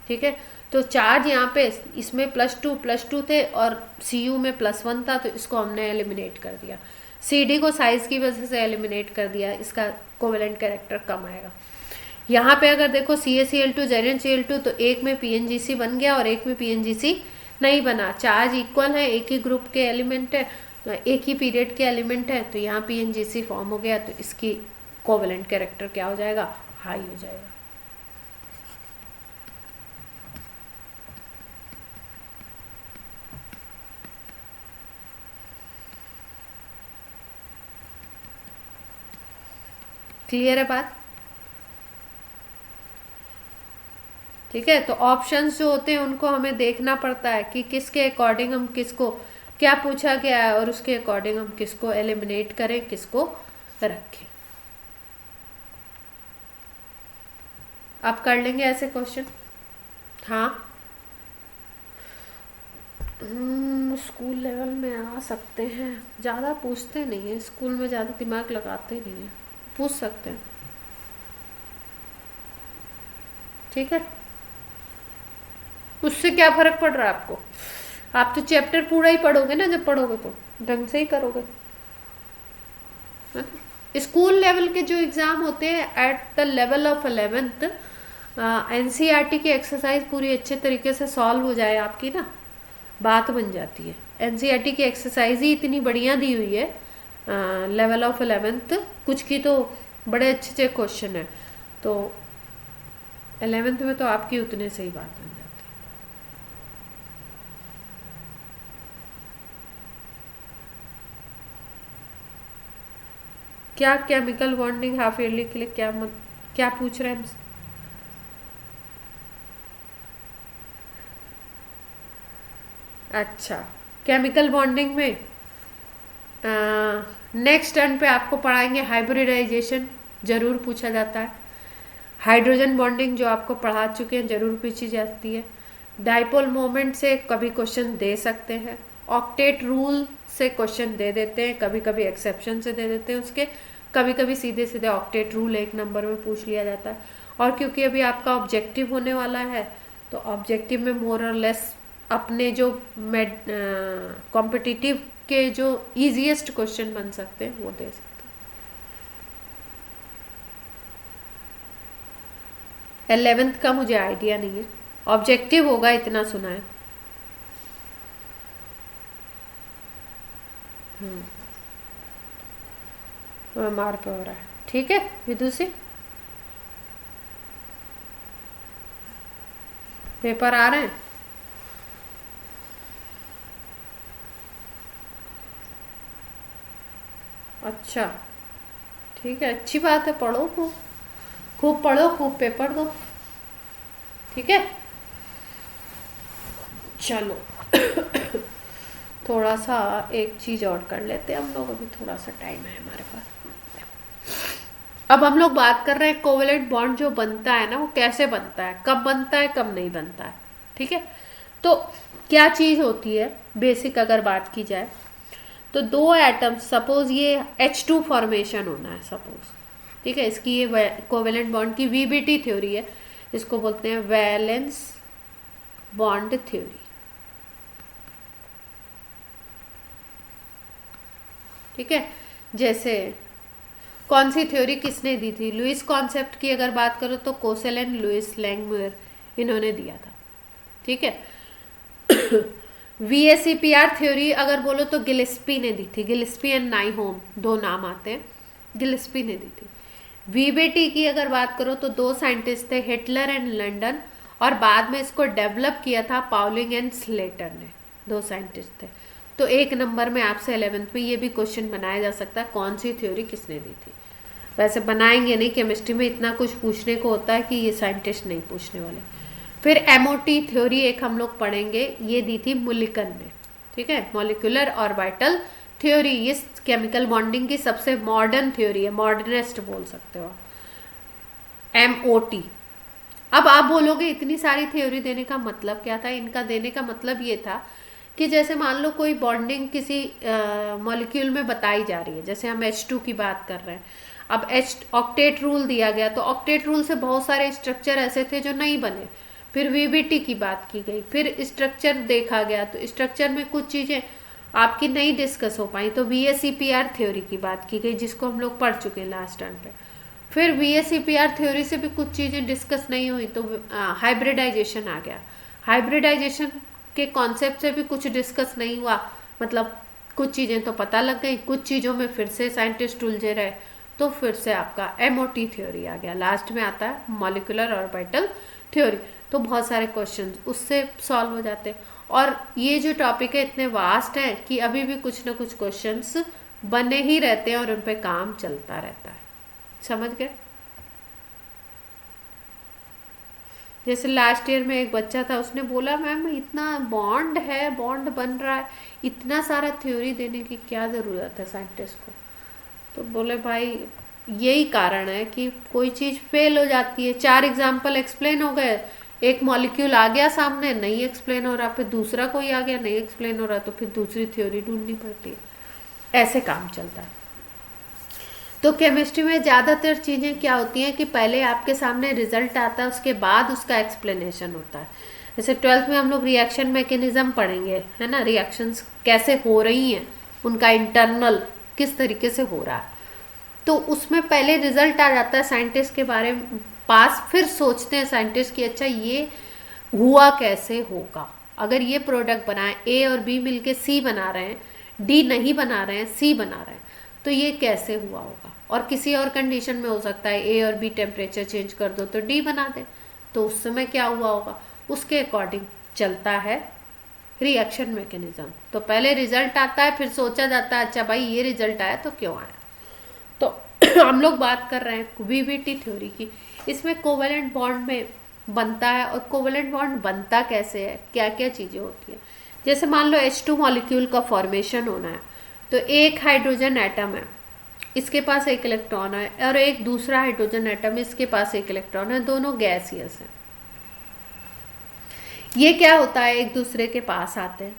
ठीक है? तो चार्ज यहाँ पे इसमें +2 थे और Cu में +1 था, तो इसको हमने एलिमिनेट कर दिया। CD को साइज की वजह से एलिमिनेट कर दिया, इसका कोवेलेंट कैरेक्टर कम आएगा। यहाँ पे अगर देखो CaCl2 ZnCl2, तो एक में PNGC बन गया और एक में PNGC नहीं बना। चार्ज इक्वल है, एक ही ग्रुप के एलिमेंट है, एक ही पीरियड के एलिमेंट है, तो यहाँ PNGC फॉर्म हो गया, तो इसकी कोवेलेंट कैरेक्टर क्या हो जाएगा? हाई हो जाएगा। क्लियर है बात? ठीक है, तो ऑप्शंस जो होते हैं उनको हमें देखना पड़ता है कि किसके अकॉर्डिंग हम किसको, क्या पूछा गया है और उसके अकॉर्डिंग हम किसको एलिमिनेट करें, किसको रखें। आप कर लेंगे ऐसे क्वेश्चन? हाँ, स्कूल लेवल में आ सकते हैं, ज़्यादा पूछते नहीं हैं स्कूल में, ज़्यादा दिमाग लगाते नहीं हैं, पूछ सकते हैं। ठीक है, उससे क्या फर्क पड़ रहा है आपको? आप तो चैप्टर पूरा ही पढ़ोगे ना, जब पढ़ोगे तो ढंग से ही करोगे। स्कूल लेवल के जो एग्ज़ाम होते हैं at the level of 11th, NCERT की एक्सरसाइज पूरी अच्छे तरीके से सॉल्व हो जाए आपकी ना, बात बन जाती है। एनसीईआरटी की एक्सरसाइज ही इतनी बढ़िया दी हुई है लेवल ऑफ 11th, कुछ की तो बड़े अच्छे अच्छे क्वेश्चन है, तो 11th में तो आपकी उतने सही बात बन जाती है। क्या केमिकल बॉन्डिंग हाफ ईयरली के लिए क्या पूछ रहे हैं हमसे? अच्छा, केमिकल बॉन्डिंग में नेक्स्ट टर्न पे आपको पढ़ाएंगे हाइब्रिडाइजेशन, जरूर पूछा जाता है। हाइड्रोजन बॉन्डिंग जो आपको पढ़ा चुके हैं, जरूर पूछी जाती है। डाइपोल मोमेंट से कभी क्वेश्चन दे सकते हैं। ऑक्टेट रूल से क्वेश्चन दे देते हैं, कभी कभी एक्सेप्शन से दे देते हैं उसके, कभी कभी सीधे सीधे ऑक्टेट रूल 1 नंबर में पूछ लिया जाता है। और क्योंकि अभी आपका ऑब्जेक्टिव होने वाला है, तो ऑब्जेक्टिव में मोर और लेस अपने जो कॉम्पिटिटिव के जो इजीएस्ट क्वेश्चन बन सकते हैं वो दे सकते हैं। 11th का मुझे आइडिया नहीं है, ऑब्जेक्टिव होगा इतना सुना है। मार पे हो रहा है, ठीक है विदु से पेपर आ रहे हैं। अच्छा, ठीक है, अच्छी बात है, पढ़ो खूब, खूब पढ़ो, खूब पेपर दो, ठीक है। चलो थोड़ा सा एक चीज़ और कर लेते हैं हम लोग, अभी थोड़ा सा टाइम है हमारे पास। अब हम लोग बात कर रहे हैं कोवेलेंट बॉन्ड जो बनता है ना, वो कैसे बनता है, कब बनता है, कब नहीं बनता है, ठीक है। तो क्या चीज़ होती है बेसिक अगर बात की जाए, तो दो एटम, सपोज ये H2 फॉर्मेशन होना है सपोज, ठीक है, इसकी ये कोवेलेंट बॉन्ड की VBT थ्योरी है, इसको बोलते हैं वैलेंस बॉन्ड थ्योरी, ठीक है। जैसे कौन सी थ्योरी किसने दी थी, लुइस कॉन्सेप्ट की अगर बात करो तो कोसेल एंड लुइस लैंगमुयर इन्होंने दिया था, ठीक है। VSEPR थ्योरी अगर बोलो तो गिलेस्पी ने दी थी, गिलेस्पी एंड नाइहोम दो नाम आते हैं, गिलेस्पी ने दी थी। VBT की अगर बात करो तो दो साइंटिस्ट थे, हिटलर एंड लंडन, और बाद में इसको डेवलप किया था पाउलिंग एंड स्लेटर ने, दो साइंटिस्ट थे। तो 1 नंबर में आपसे 11th में ये भी क्वेश्चन बनाया जा सकता है, कौन सी थ्योरी किसने दी थी। वैसे बनाएंगे नहीं, केमिस्ट्री में इतना कुछ पूछने को होता है कि ये साइंटिस्ट नहीं पूछने वाले। फिर MOT थ्योरी एक हम लोग पढ़ेंगे, ये दी थी मुलिकन ने, ठीक है, मॉलिक्यूलर ऑर्बिटल थ्योरी, इस केमिकल बॉन्डिंग की सबसे मॉडर्न थ्योरी है, मॉडर्नेस्ट बोल सकते हो। MOT, अब आप बोलोगे इतनी सारी थ्योरी देने का मतलब क्या था, इनका देने का मतलब ये था कि जैसे मान लो कोई बॉन्डिंग किसी मॉलिक्यूल में बताई जा रही है, जैसे हम H2 की बात कर रहे हैं, अब ऑक्टेट रूल दिया गया, तो ऑक्टेट रूल से बहुत सारे स्ट्रक्चर ऐसे थे जो नहीं बने, फिर VBT की बात की गई, फिर स्ट्रक्चर देखा गया, तो स्ट्रक्चर में कुछ चीज़ें आपकी नहीं डिस्कस हो पाई, तो VSEPR थ्योरी की बात की गई, जिसको हम लोग पढ़ चुके हैं लास्ट टर्म पे। फिर VSEPR थ्योरी से भी कुछ चीज़ें डिस्कस नहीं हुई, तो हाइब्रिडाइजेशन आ गया, हाइब्रिडाइजेशन के कॉन्सेप्ट से भी कुछ डिस्कस नहीं हुआ, मतलब कुछ चीज़ें तो पता लग गई, कुछ चीज़ों में फिर से साइंटिस्ट उलझे रहे, तो फिर से आपका MOT थ्योरी आ गया, लास्ट में आता है मॉलिक्यूलर ऑर्बिटल थ्योरी। तो बहुत सारे क्वेश्चंस उससे सॉल्व हो जाते हैं, और ये जो टॉपिक है इतने वास्ट है कि अभी भी कुछ ना कुछ क्वेश्चंस बने ही रहते हैं और उन पर काम चलता रहता है, समझ गए। जैसे लास्ट ईयर में एक बच्चा था, उसने बोला मैम इतना बॉन्ड है, बॉन्ड बन रहा है, इतना सारा थ्योरी देने की क्या ज़रूरत है साइंटिस्ट को। तो बोले भाई यही कारण है कि कोई चीज़ फेल हो जाती है। 4 एग्जाम्पल एक्सप्लेन हो गए, एक मॉलिक्यूल आ गया सामने नहीं एक्सप्लेन हो रहा, फिर दूसरा कोई आ गया नहीं एक्सप्लेन हो रहा, तो फिर दूसरी थ्योरी ढूंढनी पड़ती है। ऐसे काम चलता है। तो केमिस्ट्री में ज़्यादातर चीज़ें क्या होती हैं कि पहले आपके सामने रिजल्ट आता है, उसके बाद उसका एक्सप्लेनेशन होता है। जैसे 12th में हम लोग रिएक्शन मैकेनिज्म पढ़ेंगे, है ना, रिएक्शंस कैसे हो रही हैं, उनका इंटरनल किस तरीके से हो रहा है, तो उसमें पहले रिजल्ट आ जाता है साइंटिस्ट के बारे में पास, फिर सोचते हैं साइंटिस्ट कि अच्छा ये हुआ कैसे होगा। अगर ये प्रोडक्ट बनाए, ए और बी मिलके सी बना रहे हैं, डी नहीं बना रहे हैं, सी बना रहे हैं, तो ये कैसे हुआ होगा। और किसी और कंडीशन में हो सकता है ए और बी टेम्परेचर चेंज कर दो तो डी बना दे, तो उस समय क्या हुआ होगा, उसके अकॉर्डिंग चलता है रिएक्शन मैकेनिज्म। तो पहले रिजल्ट आता है, फिर सोचा जाता है अच्छा भाई ये रिजल्ट आया तो क्यों आया। तो हम लोग बात कर रहे हैं वीवीटी थ्योरी की। इसमें कोवेलेंट बॉन्ड में बनता है, और कोवेलेंट बॉन्ड बनता कैसे है, क्या क्या चीज़ें होती हैं। जैसे मान लो H2 मॉलिक्यूल का फॉर्मेशन होना है, तो एक हाइड्रोजन एटम है, इसके पास एक इलेक्ट्रॉन है, और एक दूसरा हाइड्रोजन एटम, इसके पास एक इलेक्ट्रॉन है, दोनों गैसियस हैं। ये क्या होता है, एक दूसरे के पास आते हैं,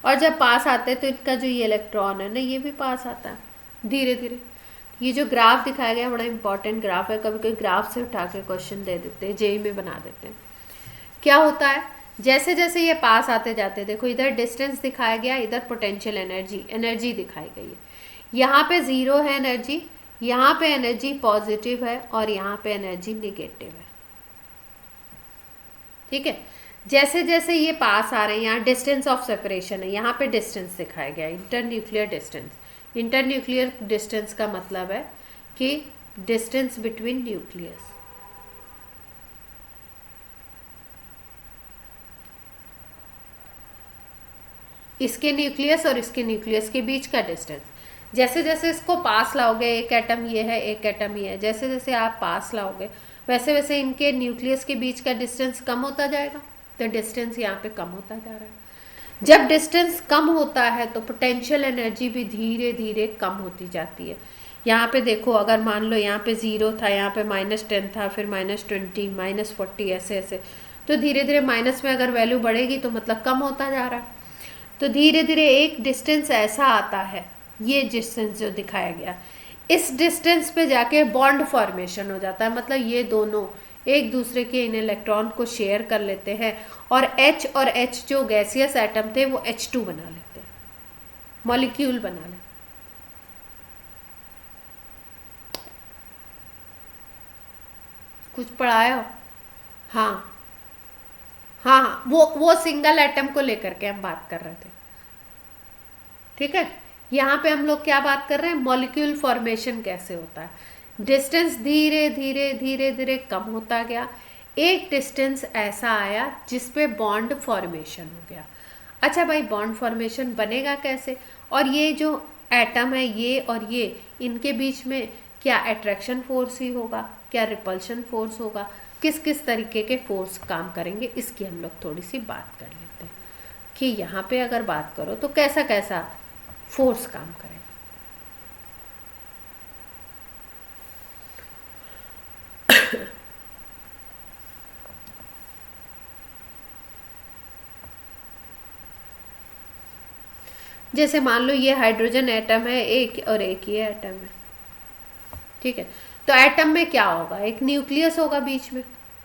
और जब पास आते हैं तो इनका जो ये इलेक्ट्रॉन है ना, ये भी पास आता है धीरे धीरे। ये जो ग्राफ दिखाया गया बड़ा इंपॉर्टेंट ग्राफ है, कभी कभी ग्राफ से उठा के क्वेश्चन दे देते हैं, जेई में बना देते हैं। क्या होता है, जैसे जैसे ये पास आते जाते, देखो इधर डिस्टेंस दिखाया गया, इधर पोटेंशियल एनर्जी दिखाई गई है। यहाँ पे 0 है एनर्जी, यहाँ पे एनर्जी पॉजिटिव है, और यहाँ पे एनर्जी निगेटिव है। ठीक है, जैसे जैसे ये पास आ रहे हैं, यहाँ डिस्टेंस ऑफ सेपरेशन है, यहाँ पे डिस्टेंस दिखाया गया, इंटरन्यूक्लियर डिस्टेंस। इंटरन्यूक्लियर डिस्टेंस का मतलब है कि डिस्टेंस बिटवीन न्यूक्लियस। इसके न्यूक्लियस और इसके न्यूक्लियस के बीच का डिस्टेंस। जैसे जैसे इसको पास लाओगे, एक एटम ये है, एक एटम ये है, जैसे जैसे आप पास लाओगे वैसे वैसे इनके न्यूक्लियस के बीच का डिस्टेंस कम होता जाएगा, तो डिस्टेंस यहाँ पे कम होता जा रहा है। जब डिस्टेंस कम होता है तो पोटेंशियल एनर्जी भी धीरे धीरे कम होती जाती है। यहाँ पे देखो, अगर मान लो यहाँ पे 0 था, यहाँ पे -10 था, फिर -20, -40, ऐसे ऐसे, तो धीरे धीरे माइनस में अगर वैल्यू बढ़ेगी तो मतलब कम होता जा रहा है। तो धीरे धीरे एक डिस्टेंस ऐसा आता है, ये डिस्टेंस जो दिखाया गया, इस डिस्टेंस पे जाके बॉन्ड फॉर्मेशन हो जाता है। मतलब ये दोनों एक दूसरे के इन इलेक्ट्रॉन को शेयर कर लेते हैं, और H और H जो गैसियस एटम थे वो H2 बना लेते हैं, मॉलिक्यूल बना लेते हैं। कुछ पढ़ाया हो? हाँ हाँ हाँ, वो सिंगल एटम को लेकर के हम बात कर रहे थे। ठीक है, यहाँ पे हम लोग क्या बात कर रहे हैं, मॉलिक्यूल फॉर्मेशन कैसे होता है। डिस्टेंस धीरे धीरे धीरे धीरे कम होता गया, एक डिस्टेंस ऐसा आया जिस पे बॉन्ड फॉर्मेशन हो गया। अच्छा भाई, बॉन्ड फॉर्मेशन बनेगा कैसे, और ये जो एटम है ये और ये, इनके बीच में क्या अट्रैक्शन फोर्स ही होगा, क्या रिपल्शन फोर्स होगा, किस किस तरीके के फोर्स काम करेंगे, इसकी हम लोग थोड़ी सी बात कर लेते हैं कि यहाँ पे अगर बात करो तो कैसा कैसा फोर्स काम करें। जैसे मान लो ये हाइड्रोजन एटम है एक, और एक ये एटम है। ठीक है, तो एटम में क्या होगा, एक न्यूक्लियस होगा बीच में,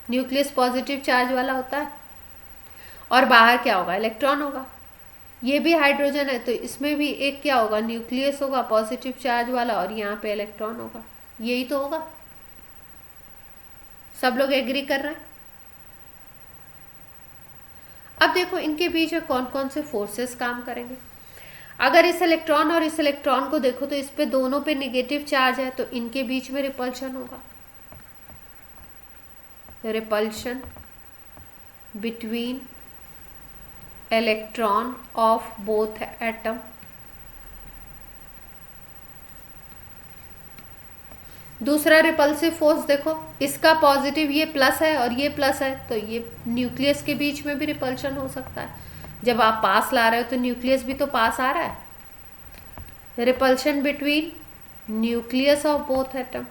न्यूक्लियस पॉजिटिव चार्ज वाला होता है, और बाहर क्या होगा, इलेक्ट्रॉन होगा। ये भी हाइड्रोजन है तो इसमें भी एक क्या होगा, न्यूक्लियस होगा पॉजिटिव चार्ज वाला, और यहाँ पे इलेक्ट्रॉन होगा। यही तो होगा, सब लोग एग्री कर रहे हैं। अब देखो इनके बीच में कौन कौन से फोर्सेस काम करेंगे। अगर इस इलेक्ट्रॉन और इस इलेक्ट्रॉन को देखो तो इस पे दोनों पे नेगेटिव चार्ज है, तो इनके बीच में रिपल्शन होगा, repulsion between electron of both atom. दूसरा रिपल्सिव फोर्स देखो, इसका पॉजिटिव ये प्लस है और ये प्लस है, तो ये न्यूक्लियस के बीच में भी रिपल्शन हो सकता है। जब आप पास ला रहे हो तो न्यूक्लियस भी तो पास आ रहा है। Repulsion between nucleus of both atom.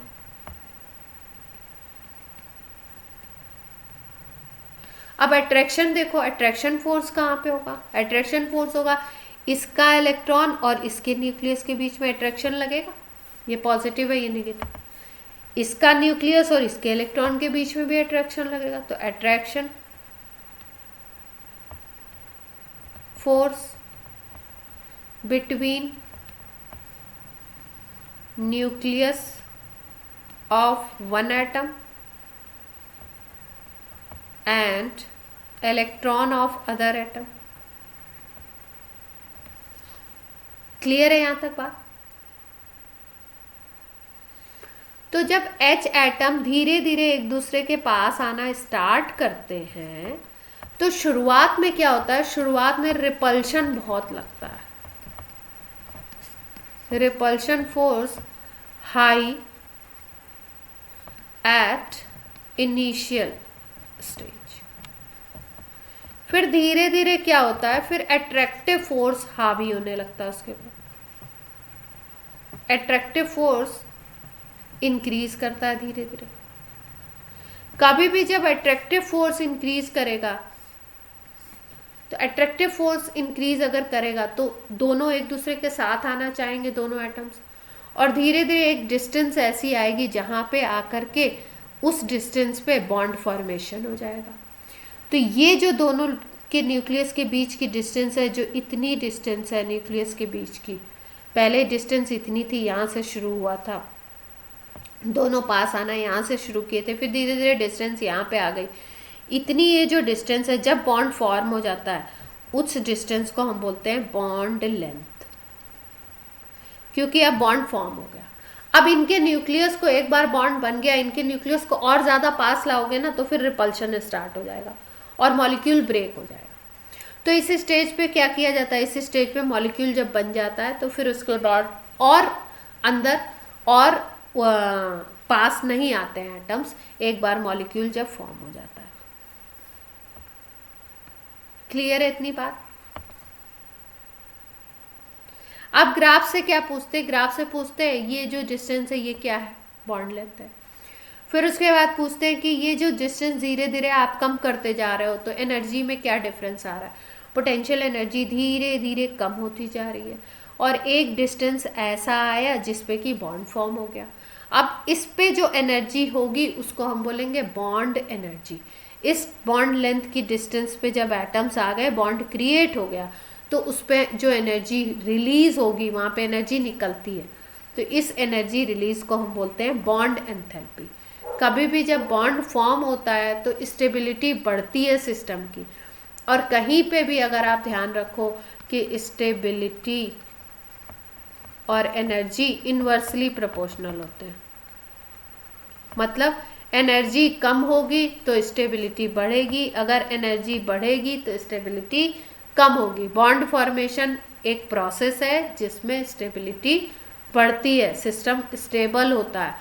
अब अट्रैक्शन देखो, अट्रैक्शन फोर्स कहाँ पे होगा? अट्रैक्शन फोर्स होगा इसका इलेक्ट्रॉन और इसके न्यूक्लियस के बीच में अट्रैक्शन लगेगा, ये पॉजिटिव है ये नेगेटिव। इसका न्यूक्लियस और इसके इलेक्ट्रॉन के बीच में भी अट्रैक्शन लगेगा, तो attraction force between nucleus of one atom and electron of other atom। Clear है यहां तक बात? तो जब H एटम धीरे धीरे एक दूसरे के पास आना स्टार्ट करते हैं तो शुरुआत में क्या होता है? शुरुआत में रिपल्शन बहुत लगता है, repulsion force high at initial stage. फिर धीरे धीरे क्या होता है? फिर अट्रैक्टिव फोर्स हावी होने लगता है उसके ऊपर, अट्रैक्टिव फोर्स इंक्रीज करता है धीरे धीरे। कभी भी जब अट्रैक्टिव फोर्स इंक्रीज करेगा, तो अट्रैक्टिव फोर्स इंक्रीज अगर करेगा तो दोनों एक दूसरे के साथ आना चाहेंगे, दोनों एटम्स, और धीरे धीरे एक डिस्टेंस ऐसी आएगी जहां पे आकर के उस डिस्टेंस पे बॉन्ड फॉर्मेशन हो जाएगा। तो ये जो दोनों के न्यूक्लियस के बीच की डिस्टेंस है, जो इतनी डिस्टेंस है न्यूक्लियस के बीच की, पहले डिस्टेंस इतनी थी, यहाँ से शुरू हुआ था, दोनों पास आना यहाँ से शुरू किए थे, फिर धीरे धीरे डिस्टेंस यहाँ पे आ गई। इतनी ये जो डिस्टेंस है, जब बॉन्ड फॉर्म हो जाता है उस डिस्टेंस को हम बोलते हैं बॉन्ड लेंथ, क्योंकि अब बॉन्ड फॉर्म हो गया। अब इनके न्यूक्लियस को एक बार बॉन्ड बन गया, इनके न्यूक्लियस को और ज़्यादा पास लाओगे ना तो फिर रिपल्शन स्टार्ट हो जाएगा और मॉलिक्यूल ब्रेक हो जाएगा। तो इस स्टेज पे क्या किया जाता है? इस स्टेज पे मॉलिक्यूल जब बन जाता है तो फिर उसके बाद और अंदर और पास नहीं आते हैं एटम्स, एक बार मॉलिक्यूल जब फॉर्म हो जाता है। क्लियर है इतनी बात? अब ग्राफ से क्या पूछते हैं? ग्राफ से पूछते हैं ये जो डिस्टेंस है ये क्या है? बॉन्ड लेंथ है। फिर उसके बाद पूछते हैं कि ये जो डिस्टेंस धीरे धीरे आप कम करते जा रहे हो तो एनर्जी में क्या डिफरेंस आ रहा है? पोटेंशियल एनर्जी धीरे धीरे कम होती जा रही है और एक डिस्टेंस ऐसा आया जिस पे कि बॉन्ड फॉर्म हो गया। अब इस पे जो एनर्जी होगी उसको हम बोलेंगे बॉन्ड एनर्जी। इस बॉन्ड लेंथ की डिस्टेंस पे जब एटम्स आ गए, बॉन्ड क्रिएट हो गया, तो उस पर जो एनर्जी रिलीज होगी, वहाँ पे एनर्जी निकलती है, तो इस एनर्जी रिलीज को हम बोलते हैं बॉन्ड एंथैल्पी। कभी भी जब बॉन्ड फॉर्म होता है तो स्टेबिलिटी बढ़ती है सिस्टम की, और कहीं पे भी अगर आप ध्यान रखो कि स्टेबिलिटी और एनर्जी इन्वर्सली प्रोपोर्शनल होते हैं। मतलब एनर्जी कम होगी तो स्टेबिलिटी बढ़ेगी, अगर एनर्जी बढ़ेगी तो स्टेबिलिटी कम होगी। बॉन्ड फॉर्मेशन एक प्रोसेस है जिसमें स्टेबिलिटी बढ़ती है, सिस्टम स्टेबल होता है।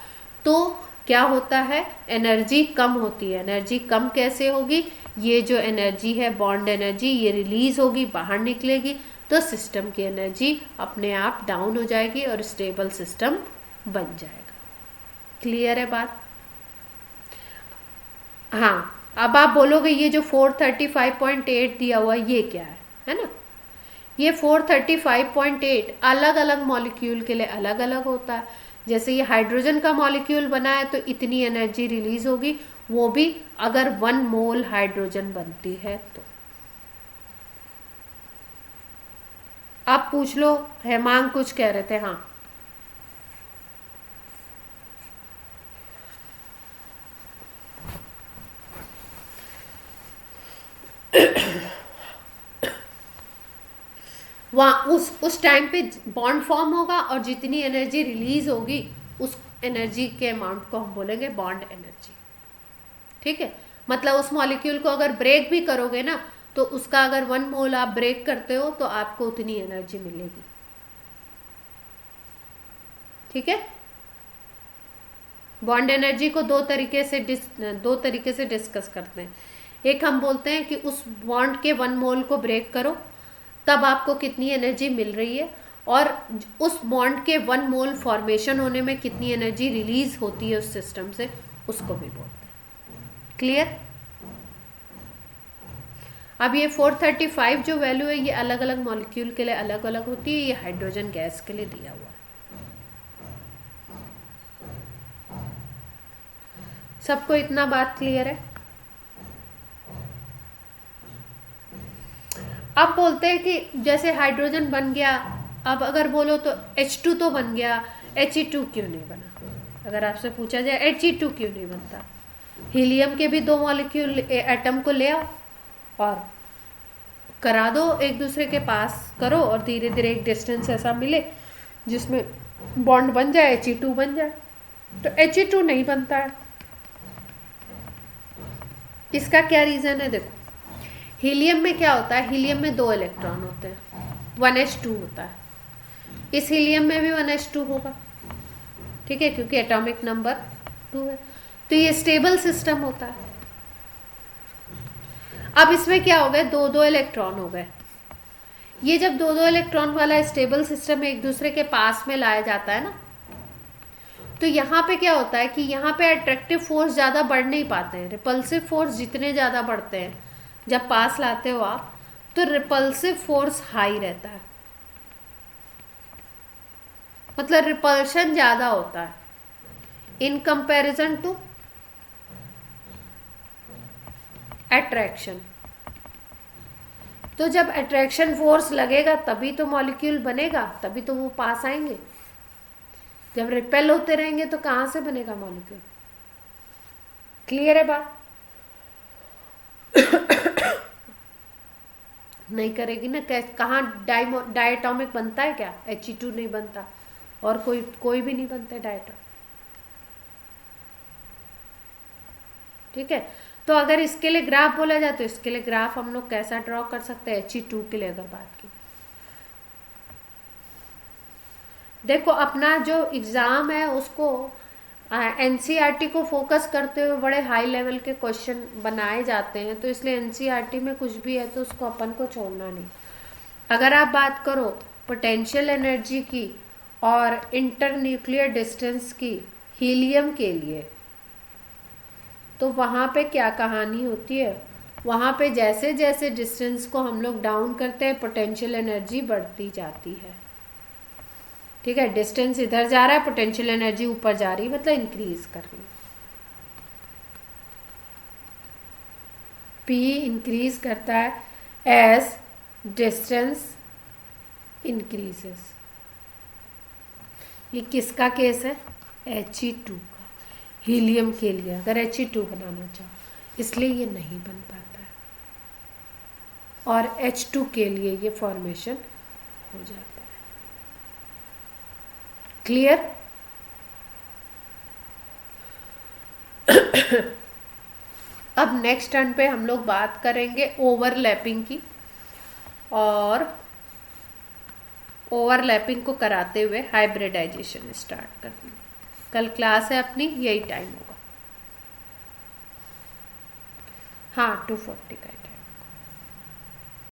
तो क्या होता है? एनर्जी कम होती है। एनर्जी कम कैसे होगी? ये जो एनर्जी है बॉन्ड एनर्जी, ये रिलीज होगी, बाहर निकलेगी, तो सिस्टम की एनर्जी अपने आप डाउन हो जाएगी और स्टेबल सिस्टम बन जाएगा। क्लियर है बात? हाँ, अब आप बोलोगे ये जो 435.8 दिया हुआ ये क्या है ना? ये 435.8 अलग अलग मॉलिक्यूल के लिए अलग अलग होता है। जैसे ये हाइड्रोजन का मॉलिक्यूल बना है तो इतनी एनर्जी रिलीज होगी, वो भी अगर 1 मोल हाइड्रोजन बनती है तो। आप पूछ लो, हेमांग कुछ कह रहे थे? हाँ, वहाँ उस टाइम पे बॉन्ड फॉर्म होगा और जितनी एनर्जी रिलीज होगी उस एनर्जी के अमाउंट को हम बोलेंगे बॉन्ड एनर्जी। ठीक है? मतलब उस मॉलिक्यूल को अगर ब्रेक भी करोगे ना तो उसका अगर 1 मोल आप ब्रेक करते हो तो आपको उतनी एनर्जी मिलेगी। ठीक है? बॉन्ड एनर्जी को दो तरीके से डिस्कस करते हैं। एक हम बोलते हैं कि उस बॉन्ड के 1 मोल को ब्रेक करो तब आपको कितनी एनर्जी मिल रही है, और उस बॉन्ड के 1 मोल फॉर्मेशन होने में कितनी एनर्जी रिलीज होती है उस सिस्टम से, उसको भी बोलते हैं। क्लियर? अब ये 435 जो वैल्यू है ये अलग अलग मॉलिक्यूल के लिए अलग अलग होती है, ये हाइड्रोजन गैस के लिए दिया हुआ है। सबको इतना बात क्लियर है? अब बोलते हैं कि जैसे हाइड्रोजन बन गया, अब अगर बोलो तो H2 तो बन गया, He2 क्यों नहीं बना? अगर आपसे पूछा जाए He2 क्यों नहीं बनता, हीलियम के भी 2 मॉलिक्यूल एटम को ले आओ और करा दो एक दूसरे के पास करो, और धीरे धीरे एक डिस्टेंस ऐसा मिले जिसमें बॉन्ड बन जाए, He2 बन जाए। तो He2 नहीं बनता है। इसका क्या रीज़न है? देखो, हीलियम में क्या होता है, हीलियम में 2 इलेक्ट्रॉन होते हैं, 1s2 होता है। इस हीलियम में भी 1s2 होगा, ठीक है, क्योंकि एटॉमिक नंबर 2 है। तो ये स्टेबल सिस्टम होता है। अब इसमें क्या हो गए, 2-2 इलेक्ट्रॉन हो गए। ये जब 2-2 इलेक्ट्रॉन वाला स्टेबल सिस्टम एक दूसरे के पास में लाया जाता है ना, तो यहाँ पे क्या होता है कि यहाँ पे अट्रैक्टिव फोर्स ज़्यादा बढ़ नहीं पाते हैं। रिपल्सिव फोर्स जितने ज़्यादा बढ़ते हैं जब पास लाते हो आप, तो रिपल्सिव फोर्स हाई रहता है, मतलब रिपल्शन ज़्यादा होता है इन कंपैरिजन टू अट्रैक्शन। तो जब अट्रैक्शन फोर्स लगेगा तभी तो मॉलिक्यूल बनेगा, तभी तो वो पास आएंगे। जब रिपेल होते रहेंगे तो कहाँ से बनेगा मॉलिक्यूल? क्लियर है बात? नहीं करेगी ना, कहाँ डायटोमिक बनता है क्या? He2 नहीं बनता, और कोई भी नहीं बनता है डायटोमिक। ठीक है, तो अगर इसके लिए ग्राफ बोला जाए तो इसके लिए ग्राफ हम लोग कैसा ड्रॉ कर सकते हैं? He2 के लिए अगर बात की, देखो अपना जो एग्ज़ाम है उसको एनसीईआरटी को फोकस करते हुए बड़े हाई लेवल के क्वेश्चन बनाए जाते हैं, तो इसलिए एनसीईआरटी में कुछ भी है तो उसको अपन को छोड़ना नहीं। अगर आप बात करो पोटेंशियल एनर्जी की और इंटर न्यूक्लियर डिस्टेंस की हीलियम के लिए, तो वहाँ पे क्या कहानी होती है, वहाँ पे जैसे जैसे डिस्टेंस को हम लोग डाउन करते हैं पोटेंशियल एनर्जी बढ़ती जाती है। ठीक है, डिस्टेंस इधर जा रहा है, पोटेंशियल एनर्जी ऊपर जा रही है, मतलब इंक्रीज कर रही है। P इंक्रीज करता है एज डिस्टेंस इंक्रीजेस। ये किसका केस है? He2 का, हीलियम के लिए अगर He2 बनाना चाहो, इसलिए ये नहीं बन पाता है, और H2 के लिए ये फॉर्मेशन हो जाता है। क्लियर? अब नेक्स्ट टर्न पे हम लोग बात करेंगे ओवरलैपिंग की, और ओवरलैपिंग को कराते हुए हाइब्रिडाइजेशन स्टार्ट करनी। कल क्लास है अपनी, यही टाइम होगा। हाँ 2:40 का।